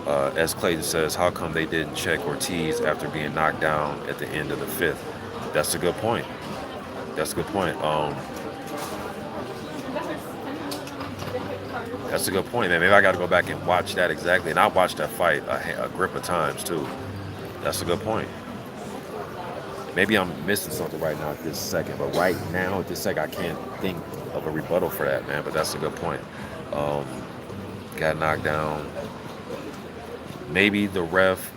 S. Clayton says, how come they didn't check Ortiz after being knocked down at the end of the fifth? That's a good point. That's a good point. That's a good point, man. Maybe I got to go back and watch that exactly. And I watched that fight a grip of times, too. That's a good point. Maybe I'm missing something right now at this second. But right now, at this second, I can't think of a rebuttal for that, man. But that's a good point. Got knocked down. Maybe the ref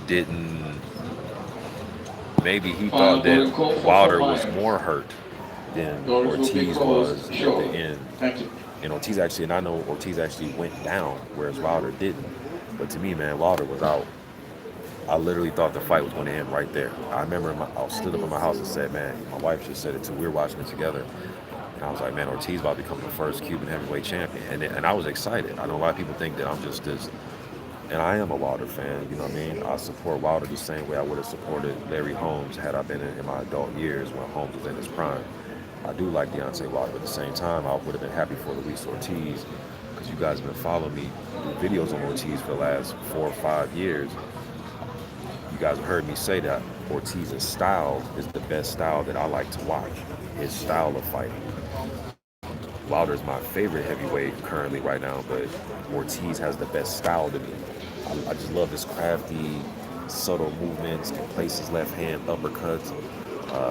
didn't... Maybe he thought that Wilder was more hurt than Ortiz was at the end. And Ortiz actually, and I know Ortiz actually went down, whereas Wilder didn't. But to me, man, Wilder was out. I literally thought the fight was going to end right there. I remember I stood up in my house and said, man, my wife just said it too. We were watching it together. And I was like, man, Ortiz about to become the first Cuban heavyweight champion. And I was excited. I know a lot of people think that I'm just this. And I am a Wilder fan, you know what I mean? I support Wilder the same way I would have supported Larry Holmes had I been in my adult years when Holmes was in his prime. I do like Deontay Wilder, but at the same time, I would have been happy for Luis Ortiz because you guys have been following me do videos on Ortiz for the last 4 or 5 years. You guys have heard me say that Ortiz's style is the best style that I like to watch, his style of fighting. Wilder's my favorite heavyweight currently right now, but Ortiz has the best style to me. I just love his crafty, subtle movements, can place his left hand uppercuts,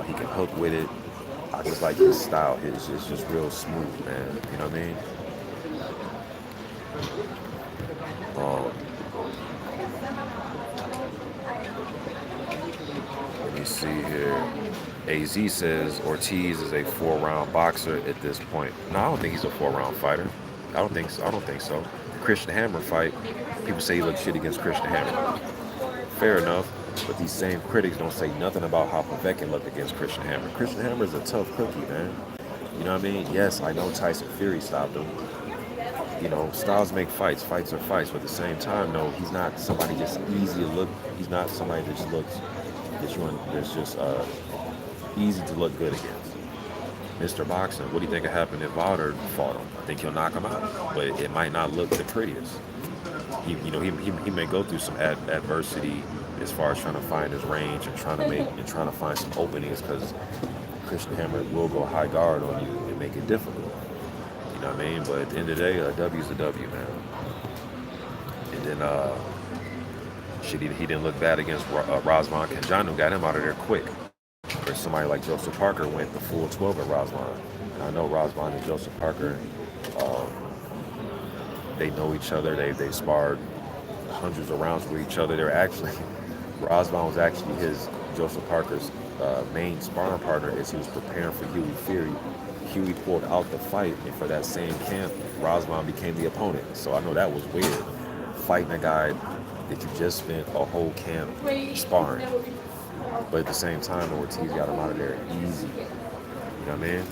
he can hook with it. I just like his style. It's just real smooth, man. You know what I mean? Let me see here. AZ says Ortiz is a 4-round boxer at this point. No, I don't think he's a 4-round fighter. I don't think so. The Christian Hammer fight, people say he looked shit against Christian Hammer. Fair enough. But these same critics don't say nothing about how Povetkin looked against Christian Hammer. Christian Hammer is a tough cookie, man. You know what I mean? Yes, I know Tyson Fury stopped him. You know, styles make fights. Fights are fights. But at the same time, no, he's not somebody just easy to look. He's not somebody that just looks, that's just easy to look good against. Mr. Boxing, what do you think would happen if Wilder fought him? I think he'll knock him out. But it might not look the prettiest. He may go through some adversity as far as trying to find his range and trying to find some openings, because Christian Hammer will go high guard on you and make it difficult. You know what I mean? But at the end of the day, a W's a W, man. And then he didn't look bad against Razvan Kanjanu, got him out of there quick. Or somebody like Joseph Parker went the full 12 at Razvan. And I know Razvan and Joseph Parker, they know each other. They sparred hundreds of rounds with each other. They're actually... Razvan was actually Joseph Parker's main sparring partner as he was preparing for Huey Fury. Huey pulled out the fight, and for that same camp, Razvan became the opponent. So I know that was weird, fighting a guy that you just spent a whole camp sparring. But at the same time, Ortiz got him out of there easy. You know what I mean?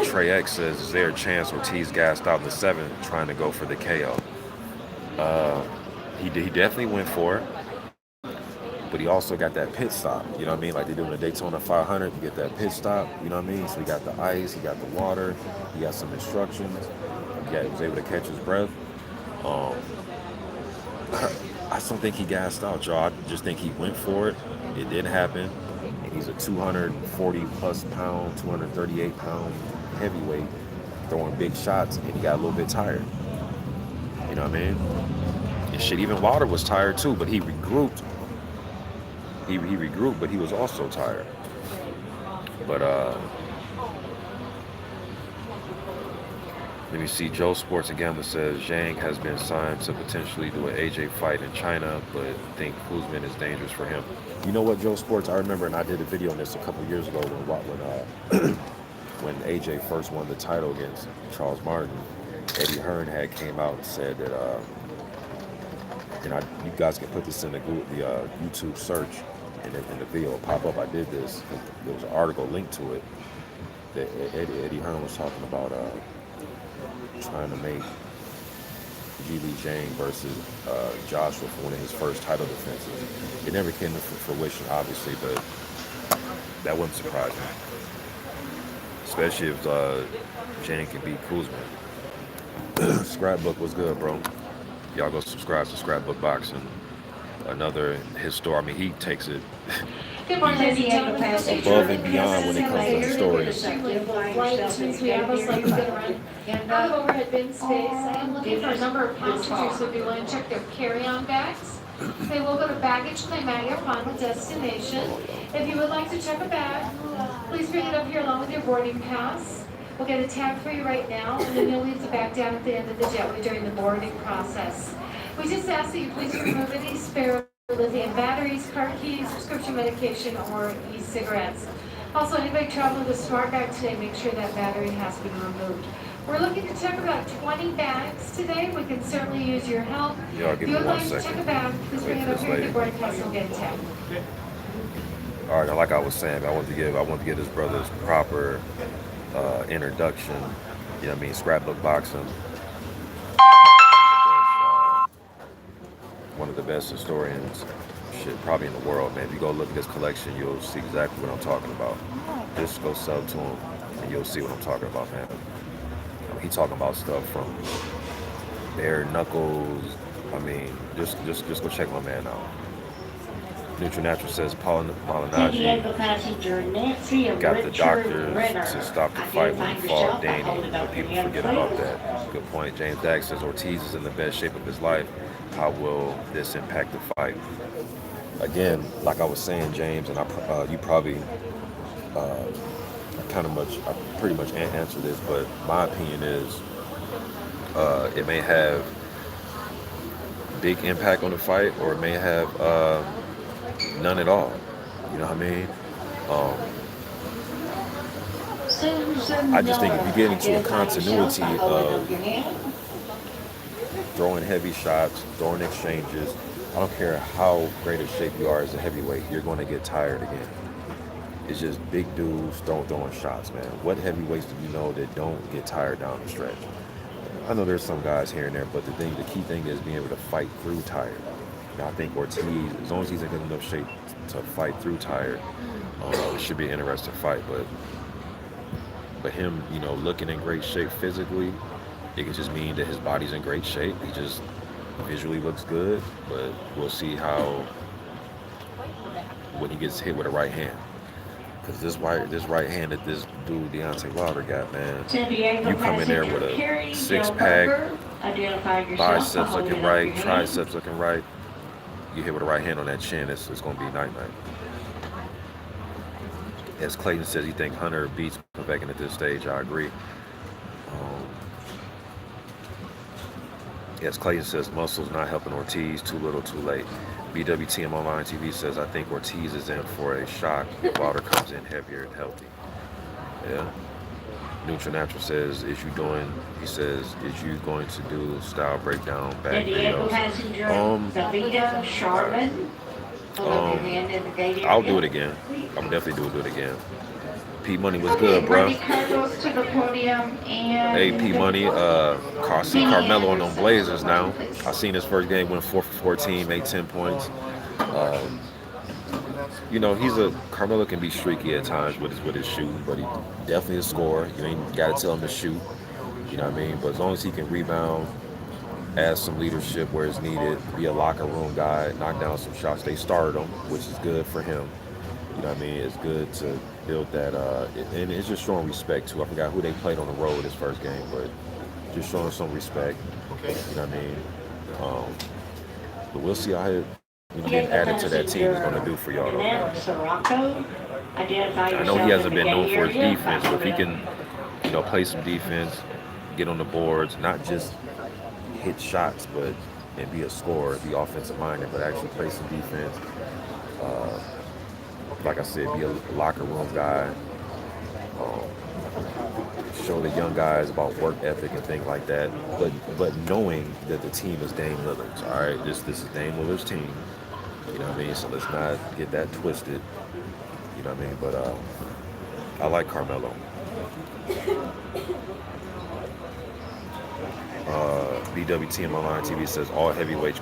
Trey X says, is there a chance Ortiz gassed out in the 7th trying to go for the KO? He definitely went for it, but he also got that pit stop. You know what I mean? Like they do in the Daytona 500, you get that pit stop. You know what I mean? So he got the ice, he got the water, he got some instructions. He was able to catch his breath. I just don't think he gassed out, y'all. I just think he went for it. It did happen. And he's a 240 plus pound, 238 pound heavyweight throwing big shots, and he got a little bit tired. You know what I mean? And shit, even Wilder was tired too, but he regrouped. He regrouped, but he was also tired. But let me see. Joe Sports and Gambler says Zhang has been signed to potentially do an AJ fight in China, but think Kuzman is dangerous for him. You know what, Joe Sports? I remember, and I did a video on this a couple years ago when AJ first won the title against Charles Martin. Eddie Hearn had came out and said that, you guys can put this in the YouTube search, and the video will pop up. I did this. There was an article linked to it that Eddie Hearn was talking about trying to make Zhilei Zhang versus Joshua for one of his first title defenses. It never came to fruition, obviously, but that wouldn't surprise me. Especially if Zhang can beat Kuzman. Scrapbook was good, bro. Y'all go subscribe to Scrapbook Boxing. Another historian. I mean, he takes it above and beyond when it comes to historians. Since we have us like good run out of overhead bin space, I am looking for a number of passengers who would be willing to check their carry-on bags. They will go to baggage claim at your final destination. If you would like to check a bag, please bring it up here along with your boarding pass. We'll get a tag for you right now, and then you'll leave the bag down at the end of the jetway during the boarding process. We just ask that you please remove any spare lithium batteries, car keys, prescription medication, or e-cigarettes. Also, anybody traveling with a smart bag today, make sure that battery has been removed. We're looking to check about 20 bags today. We can certainly use your help. Y'all give me 1 second. Check a bag, please bring it up here to the boarding pass and get a tag. All right, now like I was saying, I want to give this brother's proper introduction. You know what I mean? Scrapbook Boxing. One of the best historians, shit, probably in the world, man. If you go look at this collection, you'll see exactly what I'm talking about. Just go sub to him, and you'll see what I'm talking about, man. I mean, he talking about stuff from bare knuckles. I mean, just go check my man out. Natural says Malignaggi got the doctors to stop the fight when he fought Danny, but people forget about that. Good point. James Dax says Ortiz is in the best shape of his life. How will this impact the fight? Again, like I was saying, James, and you probably pretty much answered this, but my opinion is it may have big impact on the fight, or it may have none at all. You know what I mean? I just think if you get into a continuity of throwing heavy shots, throwing exchanges, I don't care how great a shape you are as a heavyweight, you're going to get tired again. It's just big dudes throwing shots, man. What heavyweights do you know that don't get tired down the stretch? I know there's some guys here and there, but the key thing is being able to fight through tired. Now, I think Ortiz, as long as he's in good enough shape to fight through tired, it should be an interesting fight. But him, looking in great shape physically, it could just mean that his body's in great shape. He just visually looks good, but we'll see when he gets hit with a right hand. Because this right hand that this dude Deontay Wilder got, man, you come in there with a six-pack, biceps looking right, triceps looking right, you hit with a right hand on that chin, it's going to be night-night. As Clayton says, he thinks Hunter beats Povetkin at this stage. I agree. As Clayton says, muscles not helping Ortiz, too little, too late. BWTM Online TV says, I think Ortiz is in for a shock if Wilder comes in heavier and healthy. Yeah. Neutral Natural says, he says, is you going to do style breakdown back San Diego videos? passenger, Um, Davida, Charlotte. Hold up your hand in the gate I'll do area. it again. I'm definitely do it again. P Money was Okay, good, bro. Randy Carlos to the podium and. Hey, P Money, see Carmelo on them Blazers now. I seen his first game, went 4 for 14, made 10 points. You know, Carmelo can be streaky at times with his shooting, but he definitely a scorer. You ain't got to tell him to shoot. You know what I mean? But as long as he can rebound, add some leadership where it's needed, be a locker room guy, knock down some shots. They started him, which is good for him. You know what I mean? It's good to build that, and it's just showing respect too. I forgot who they played on the road his first game, but just showing some respect. You know what I mean? But we'll see how getting added to that team is going to do for y'all. I know he hasn't been known for his defense, but if he can, play some defense, get on the boards, not just hit shots, and be a scorer, be offensive minded, but actually play some defense. Like I said, be a locker room guy. Show the young guys about work ethic and things like that. But knowing that the team is Dame Lillard's. All right, this is Dame Lillard's team. You know what I mean? So let's not get that twisted. You know what I mean? But I like Carmelo. BWTM Online TV says all heavyweights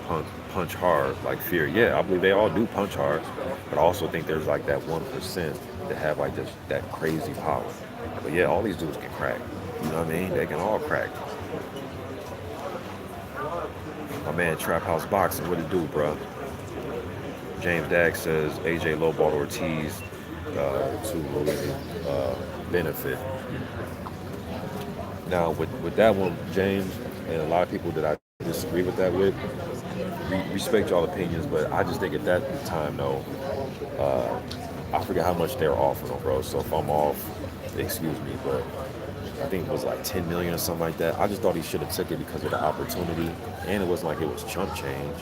punch hard like Fear. Yeah, I believe they all do punch hard, but I also think there's like that 1% that have like just that crazy power. But yeah, all these dudes can crack. You know what I mean? They can all crack. My man Trap House Boxing, what it do, bro? James Dag says AJ lowballed Ortiz to Ruiz benefit. Now with that one, James, and a lot of people that I disagree with that with, respect y'all opinions, but I just think at that time though, I forget how much they're offering them, bro. So if I'm off, excuse me, but I think it was like 10 million or something like that. I just thought he should have took it because of the opportunity, and it wasn't like it was chump change,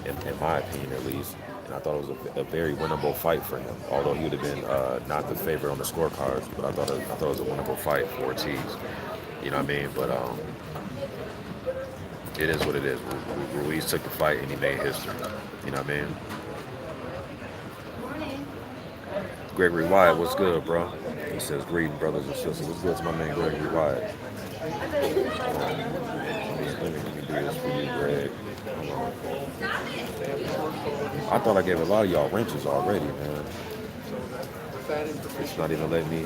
in my opinion at least. And I thought it was a very winnable fight for him, although he would have been not the favorite on the scorecards. But I thought it was a winnable fight for Ortiz. You know what I mean? But it is what it is. Ruiz took the fight and he made history. You know what I mean? Morning. Gregory Wyatt, what's good, bro? He says, greeting brothers and sisters. What's good to my man Gregory Wyatt? Let me do this for you, Greg. I thought I gave a lot of y'all wrenches already, man. It's not even letting me.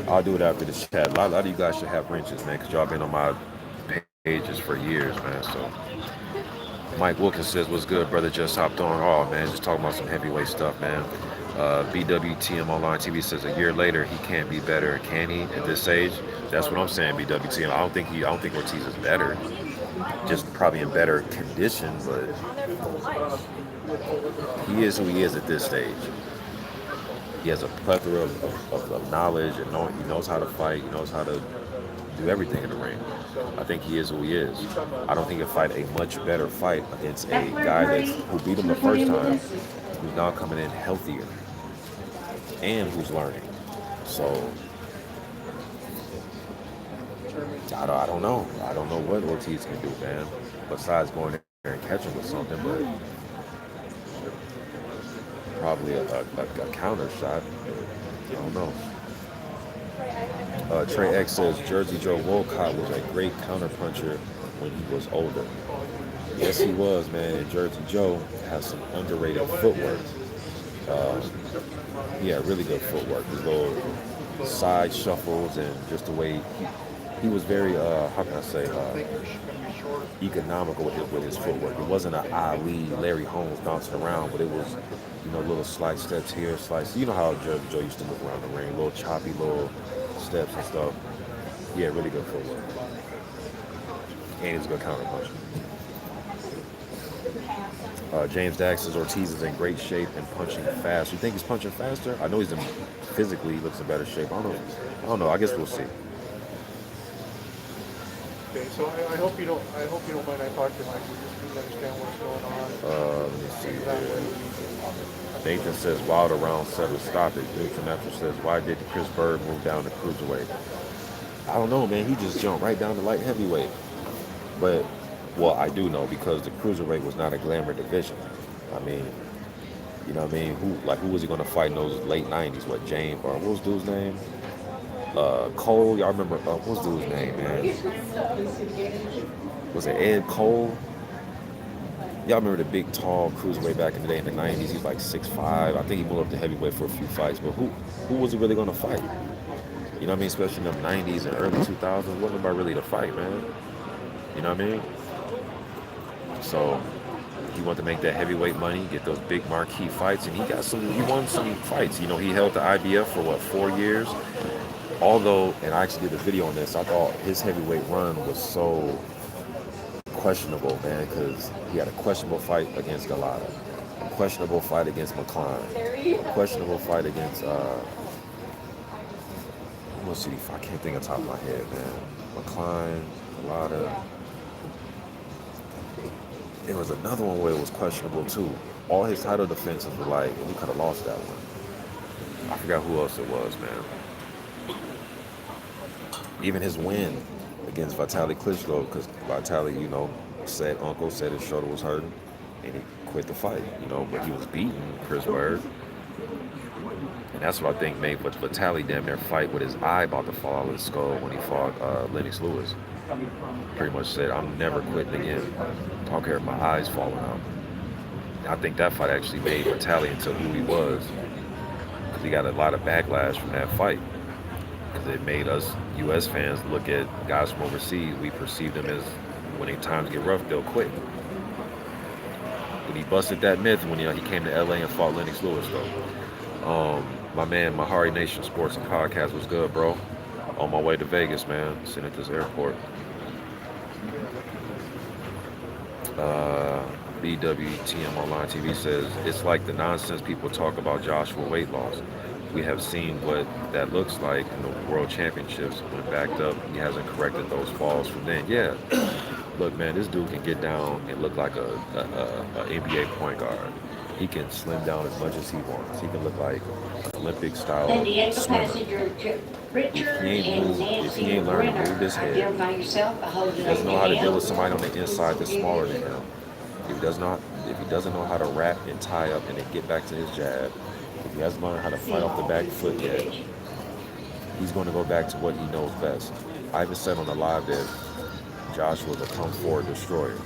I'll do it after this chat. A lot of you guys should have wrenches, man, because y'all been on my pages for years, man. So Mike Wilkins says, what's good, brother? Just hopped on. Oh, man, just talking about some heavyweight stuff, man. BWTM Online TV says a year later he can't be better, can he? At this age, that's what I'm saying. BWTM. I don't think Ortiz is better. Just probably in better condition, but he is who he is at this stage. He has a plethora of knowledge, and he knows how to fight. He knows how to do everything in the ring. I think he is who he is. I don't think he'll fight a much better fight against a guy who beat him the first time, who's now coming in healthier, and who's learning. So I don't know. I don't know what Ortiz can do, man. Besides going there and catching with something, but probably a counter shot. I don't know. Trey X says Jersey Joe Wolcott was a great counter puncher when he was older. Yes, he was, man. And Jersey Joe has some underrated footwork. He had really good footwork. His little side shuffles and just the way he was very, how can I say, economical with his footwork. It wasn't an Ali, Larry Holmes bouncing around, but it was, little slight steps here, slice. You know how Jersey Joe used to move around the ring, little choppy little steps and stuff. He had really good footwork. And he's a good counter puncher. James Dax says Ortiz is in great shape and punching fast. You think he's punching faster? I know physically he looks in better shape. I don't know. I guess we'll see. Okay, so I hope you don't. I hope you don't mind. I talk to Mike. We just need to understand what's going on. Let me see That here. way. Nathan says, wild around settle, stop it. Nathan after says, why did Chris Bird move down to cruiserweight? I don't know, man. He just jumped right down to light heavyweight. But, well, I do know because the cruiserweight was not a glamour division. I mean, you know what I mean? Who was he going to fight in those late 90s? What, James, or what was dude's name? Cole, y'all remember, what was dude's name, man? Was it Ed Cole? Y'all remember the big, tall cruiserweight back in the day in the 90s? He was like 6'5". I think he moved up to heavyweight for a few fights. But who was he really going to fight? You know what I mean? Especially in the 90s and early 2000s. Wasn't nobody really to fight, man. You know what I mean? So he wanted to make that heavyweight money, get those big marquee fights, and he won some fights. You know, he held the IBF for 4 years? Although, and I actually did a video on this, I thought his heavyweight run was so questionable, man, because he had a questionable fight against Galata, a questionable fight against McCline, a questionable fight against, let's see, I can't think on top of my head, man. McCline, Galata. There was another one where it was questionable too. All his title defenses were like, we could have lost that one. I forgot who else it was, man. Even his win against Vitaly Klitschko, because Vitaly, you know, Uncle said his shoulder was hurting, and he quit the fight, you know, but he was beating Chris Bird. And that's what I think made Vitaly damn near fight with his eye about to fall out of his skull when he fought Lennox Lewis. Pretty much said, I'm never quitting again. I don't care if my eye's falling out. And I think that fight actually made Vitaly into who he was, because he got a lot of backlash from that fight. Because it made us U.S. fans look at guys from overseas. We perceive them as, when times get rough, they'll quit. But he busted that myth when he came to L.A. and fought Lennox Lewis, though. My man, Mahari Nation Sports and Podcast was good, bro. On my way to Vegas, man. Sitting at this airport. BWTM Online TV says, it's like the nonsense people talk about Joshua weight loss. We have seen what that looks like in the World Championships. When backed up, he hasn't corrected those falls from then. Yeah, look, man, this dude can get down and look like a NBA point guard. He can slim down as much as he wants. He can look like Olympic style swimmer. If he ain't learning to move his head, he doesn't know how to deal with somebody on the inside that's smaller than him. If he doesn't know how to wrap and tie up and then get back to his jab, if he hasn't learned how to fight off the back foot yet, he's going to go back to what he knows best. I even said on the live that Joshua's a come forward destroyer.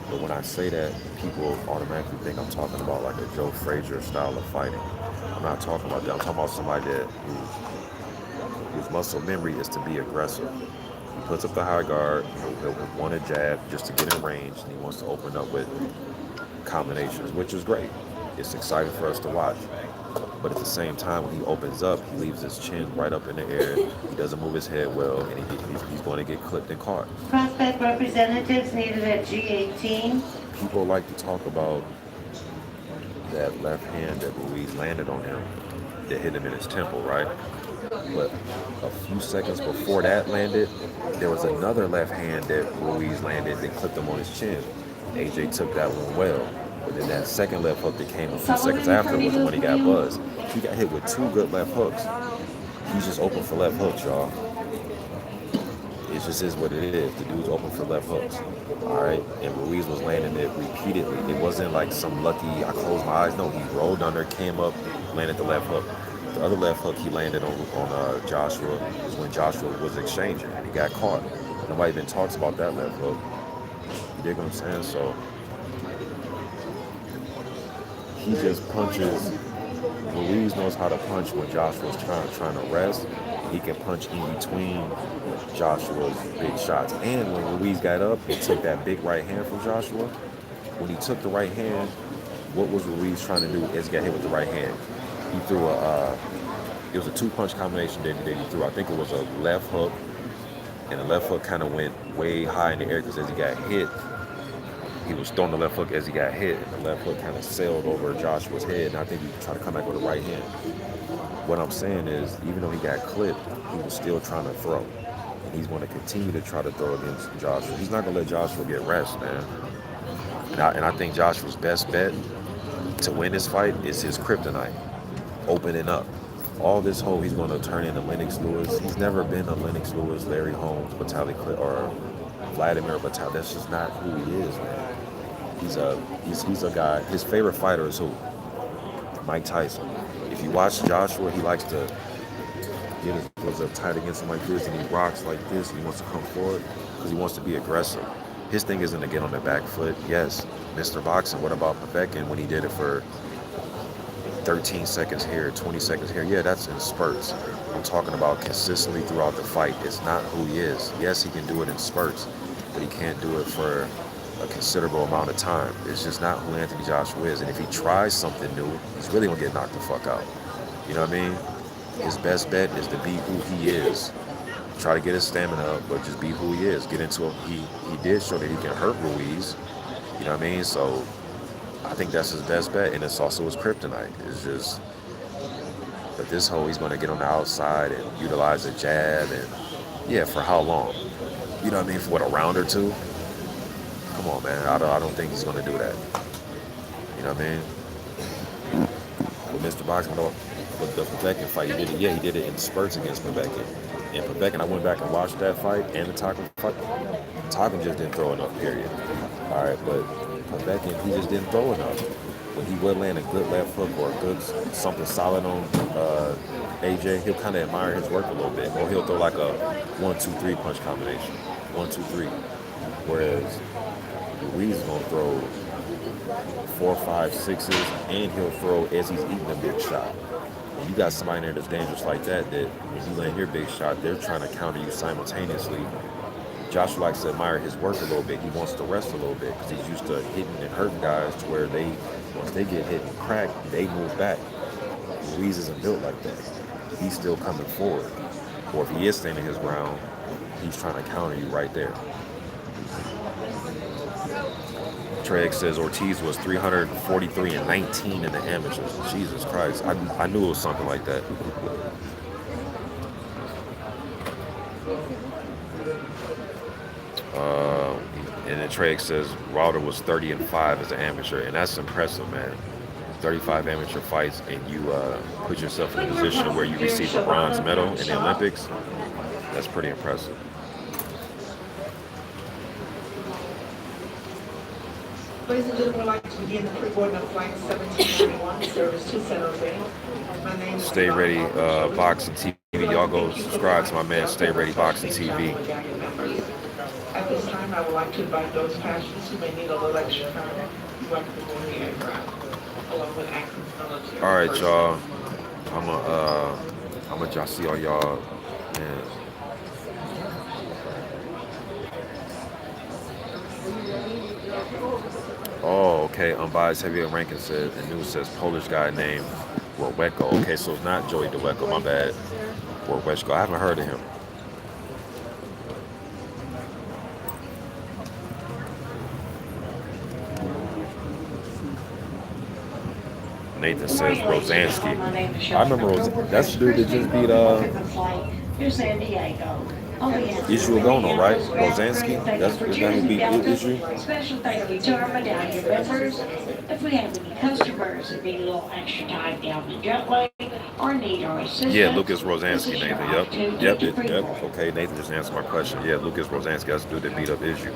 But when I say that, people automatically think I'm talking about like a Joe Frazier style of fighting. I'm not talking about that. I'm talking about somebody whose muscle memory is to be aggressive. He puts up the high guard, he'll want a jab just to get in range, and he wants to open up with combinations, which is great. It's exciting for us to watch. But at the same time, when he opens up, he leaves his chin right up in the air. He doesn't move his head well, and he's going to get clipped and caught. Prospect representatives needed at G18. People like to talk about that left hand that Ruiz landed on him, that hit him in his temple, right? But a few seconds before that landed, there was another left hand that Ruiz landed that clipped him on his chin. AJ took that one well. But then that second left hook that came a few seconds after was when he got buzzed. He got hit with 2 good left hooks. He's just open for left hooks, y'all. It just is what it is. The dude's open for left hooks. All right? And Ruiz was landing it repeatedly. It wasn't like some lucky, I closed my eyes. No, he rolled under, came up, landed the left hook. The other left hook he landed on Joshua was when Joshua was exchanging and he got caught. Nobody even talks about that left hook. You dig what I'm saying? So he just punches. Ruiz knows how to punch when Joshua's trying to rest. He can punch in between Joshua's big shots. And when Ruiz got up and took that big right hand from Joshua, when he took the right hand, what was Ruiz trying to do is get hit with the right hand. He threw it was a 2-punch combination that he threw. I think it was a left hook, and the left hook kind of went way high in the air because as he got hit, he was throwing the left hook as he got hit, and the left hook kind of sailed over Joshua's head, and I think he tried to come back with the right hand. What I'm saying is, even though he got clipped, he was still trying to throw. And he's going to continue to try to throw against Joshua. He's not going to let Joshua get rest, man. And I think Joshua's best bet to win this fight is his kryptonite, opening up. All this whole he's going to turn into Lennox Lewis. He's never been a Lennox Lewis, Larry Holmes, or Vladimir Batali. That's just not who he is, man. He's a guy. His favorite fighter is who? Mike Tyson. If you watch Joshua, he likes to get his gloves up tight against him like this, and he rocks like this, and he wants to come forward because he wants to be aggressive. His thing isn't to get on the back foot. Yes, Mr. Boxing. What about Povetkin when he did it for 13 seconds here, 20 seconds here? Yeah, that's in spurts. I'm talking about consistently throughout the fight. It's not who he is. Yes, he can do it in spurts, but he can't do it for a considerable amount of time. It's just not who Anthony Joshua is. And if he tries something new, he's really going to get knocked the fuck out. You know what I mean? His best bet is to be who he is. Try to get his stamina up, but just be who he is. Get into him. He did show that he can hurt Ruiz. You know what I mean? So I think that's his best bet, and it's also his kryptonite. It's just, but this hole, he's going to get on the outside and utilize a jab, and yeah, for how long? You know what I mean? For what, a round or two? Come on, man. I don't think he's going to do that. You know what I mean? With Mr. Boxing, with the Povetkin fight, he did it. Yeah, he did it in spurts against Povetkin. And Povetkin, I went back and watched that fight and the Tarkin fight. Tarkin just didn't throw enough, period. All right, but Povetkin, he just didn't throw enough. When he would land a good left hook or a good something solid on AJ, he'll kind of admire his work a little bit. Or he'll throw like a 1-2-3 punch combination. 1-2-3. Whereas Ruiz is going to throw 4, 5, 6s, and he'll throw as he's eating a big shot. When you got somebody in there that's dangerous like that when you land your big shot, they're trying to counter you simultaneously. Joshua likes to admire his work a little bit. He wants to rest a little bit because he's used to hitting and hurting guys to where once they get hit and cracked, they move back. Ruiz isn't built like that. He's still coming forward. Or if he is standing his ground, he's trying to counter you right there. Treg says Ortiz was 343-19 in the amateurs. Jesus Christ. I knew it was something like that. And then Treg says Wilder was 30-5 as an amateur, and that's impressive, man. 35 amateur fights, and you put yourself in a position where you receive a bronze medal in the Olympics. That's pretty impressive. Ladies and gentlemen, I'd like to begin the pre-boarding of flight 1791, service to San Jose. My name is Stay Ready Boxing TV. Y'all go subscribe to my man Stay Ready Boxing TV. At this time, I would like to invite those passengers who may need a little extra time to welcome the boarding aircraft, along with active military. All right, y'all. I'm gonna see all y'all. Man. Oh, okay. Unbiased heavyweight ranking says, the news says Polish guy named Worwecko. Okay, so it's not Joey DeWecko, my bad. Worwecko. I haven't heard of him. Nathan says Rosansky. I remember that's the dude that just beat San Diego. Issue Agono, right? Rosansky? That's the guy who beat Issue? Special thank you to our medallion members. If we have any customers that need a little extra time down the jetway or need our assistance. Yeah, Lucas Rosansky, Nathan. Yep. Okay, Nathan just answered my question. Yeah, Lucas Rosansky, that's the dude that beat up Issue.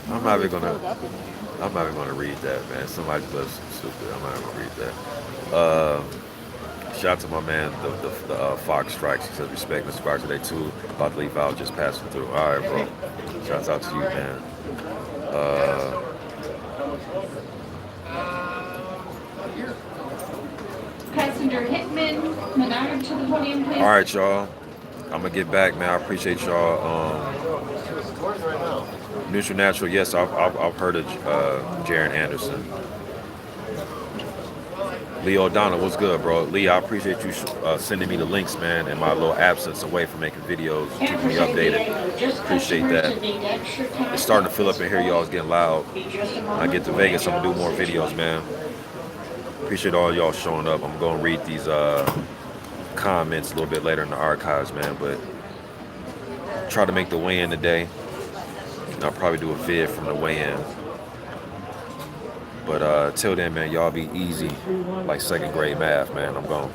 I'm not even gonna read that, man. Somebody's stupid. I'm not gonna read that. Shout out to my man, the Fox Strikes. He says respect Mr. Boxer. They too about to leave out, just passing through. All right, bro. Shouts out to you, man. Passenger Hitman, Menard to the podium, please. All right, y'all. I'm gonna get back, man. I appreciate y'all. Neutral Natural, yes, I've heard of Jaron Anderson. Leo O'Donnell, what's good, bro? Lee, I appreciate you sending me the links, man, and my little absence away from making videos, keeping me updated. Appreciate that. It's starting to fill up in here, y'all. It's getting loud. When I get to Vegas, I'm gonna do more videos, man. Appreciate all y'all showing up. I'm gonna read these comments a little bit later in the archives, man, but try to make the weigh-in today. And I'll probably do a vid from the weigh-in. But till then, man, y'all be easy like second grade math, man. I'm gone.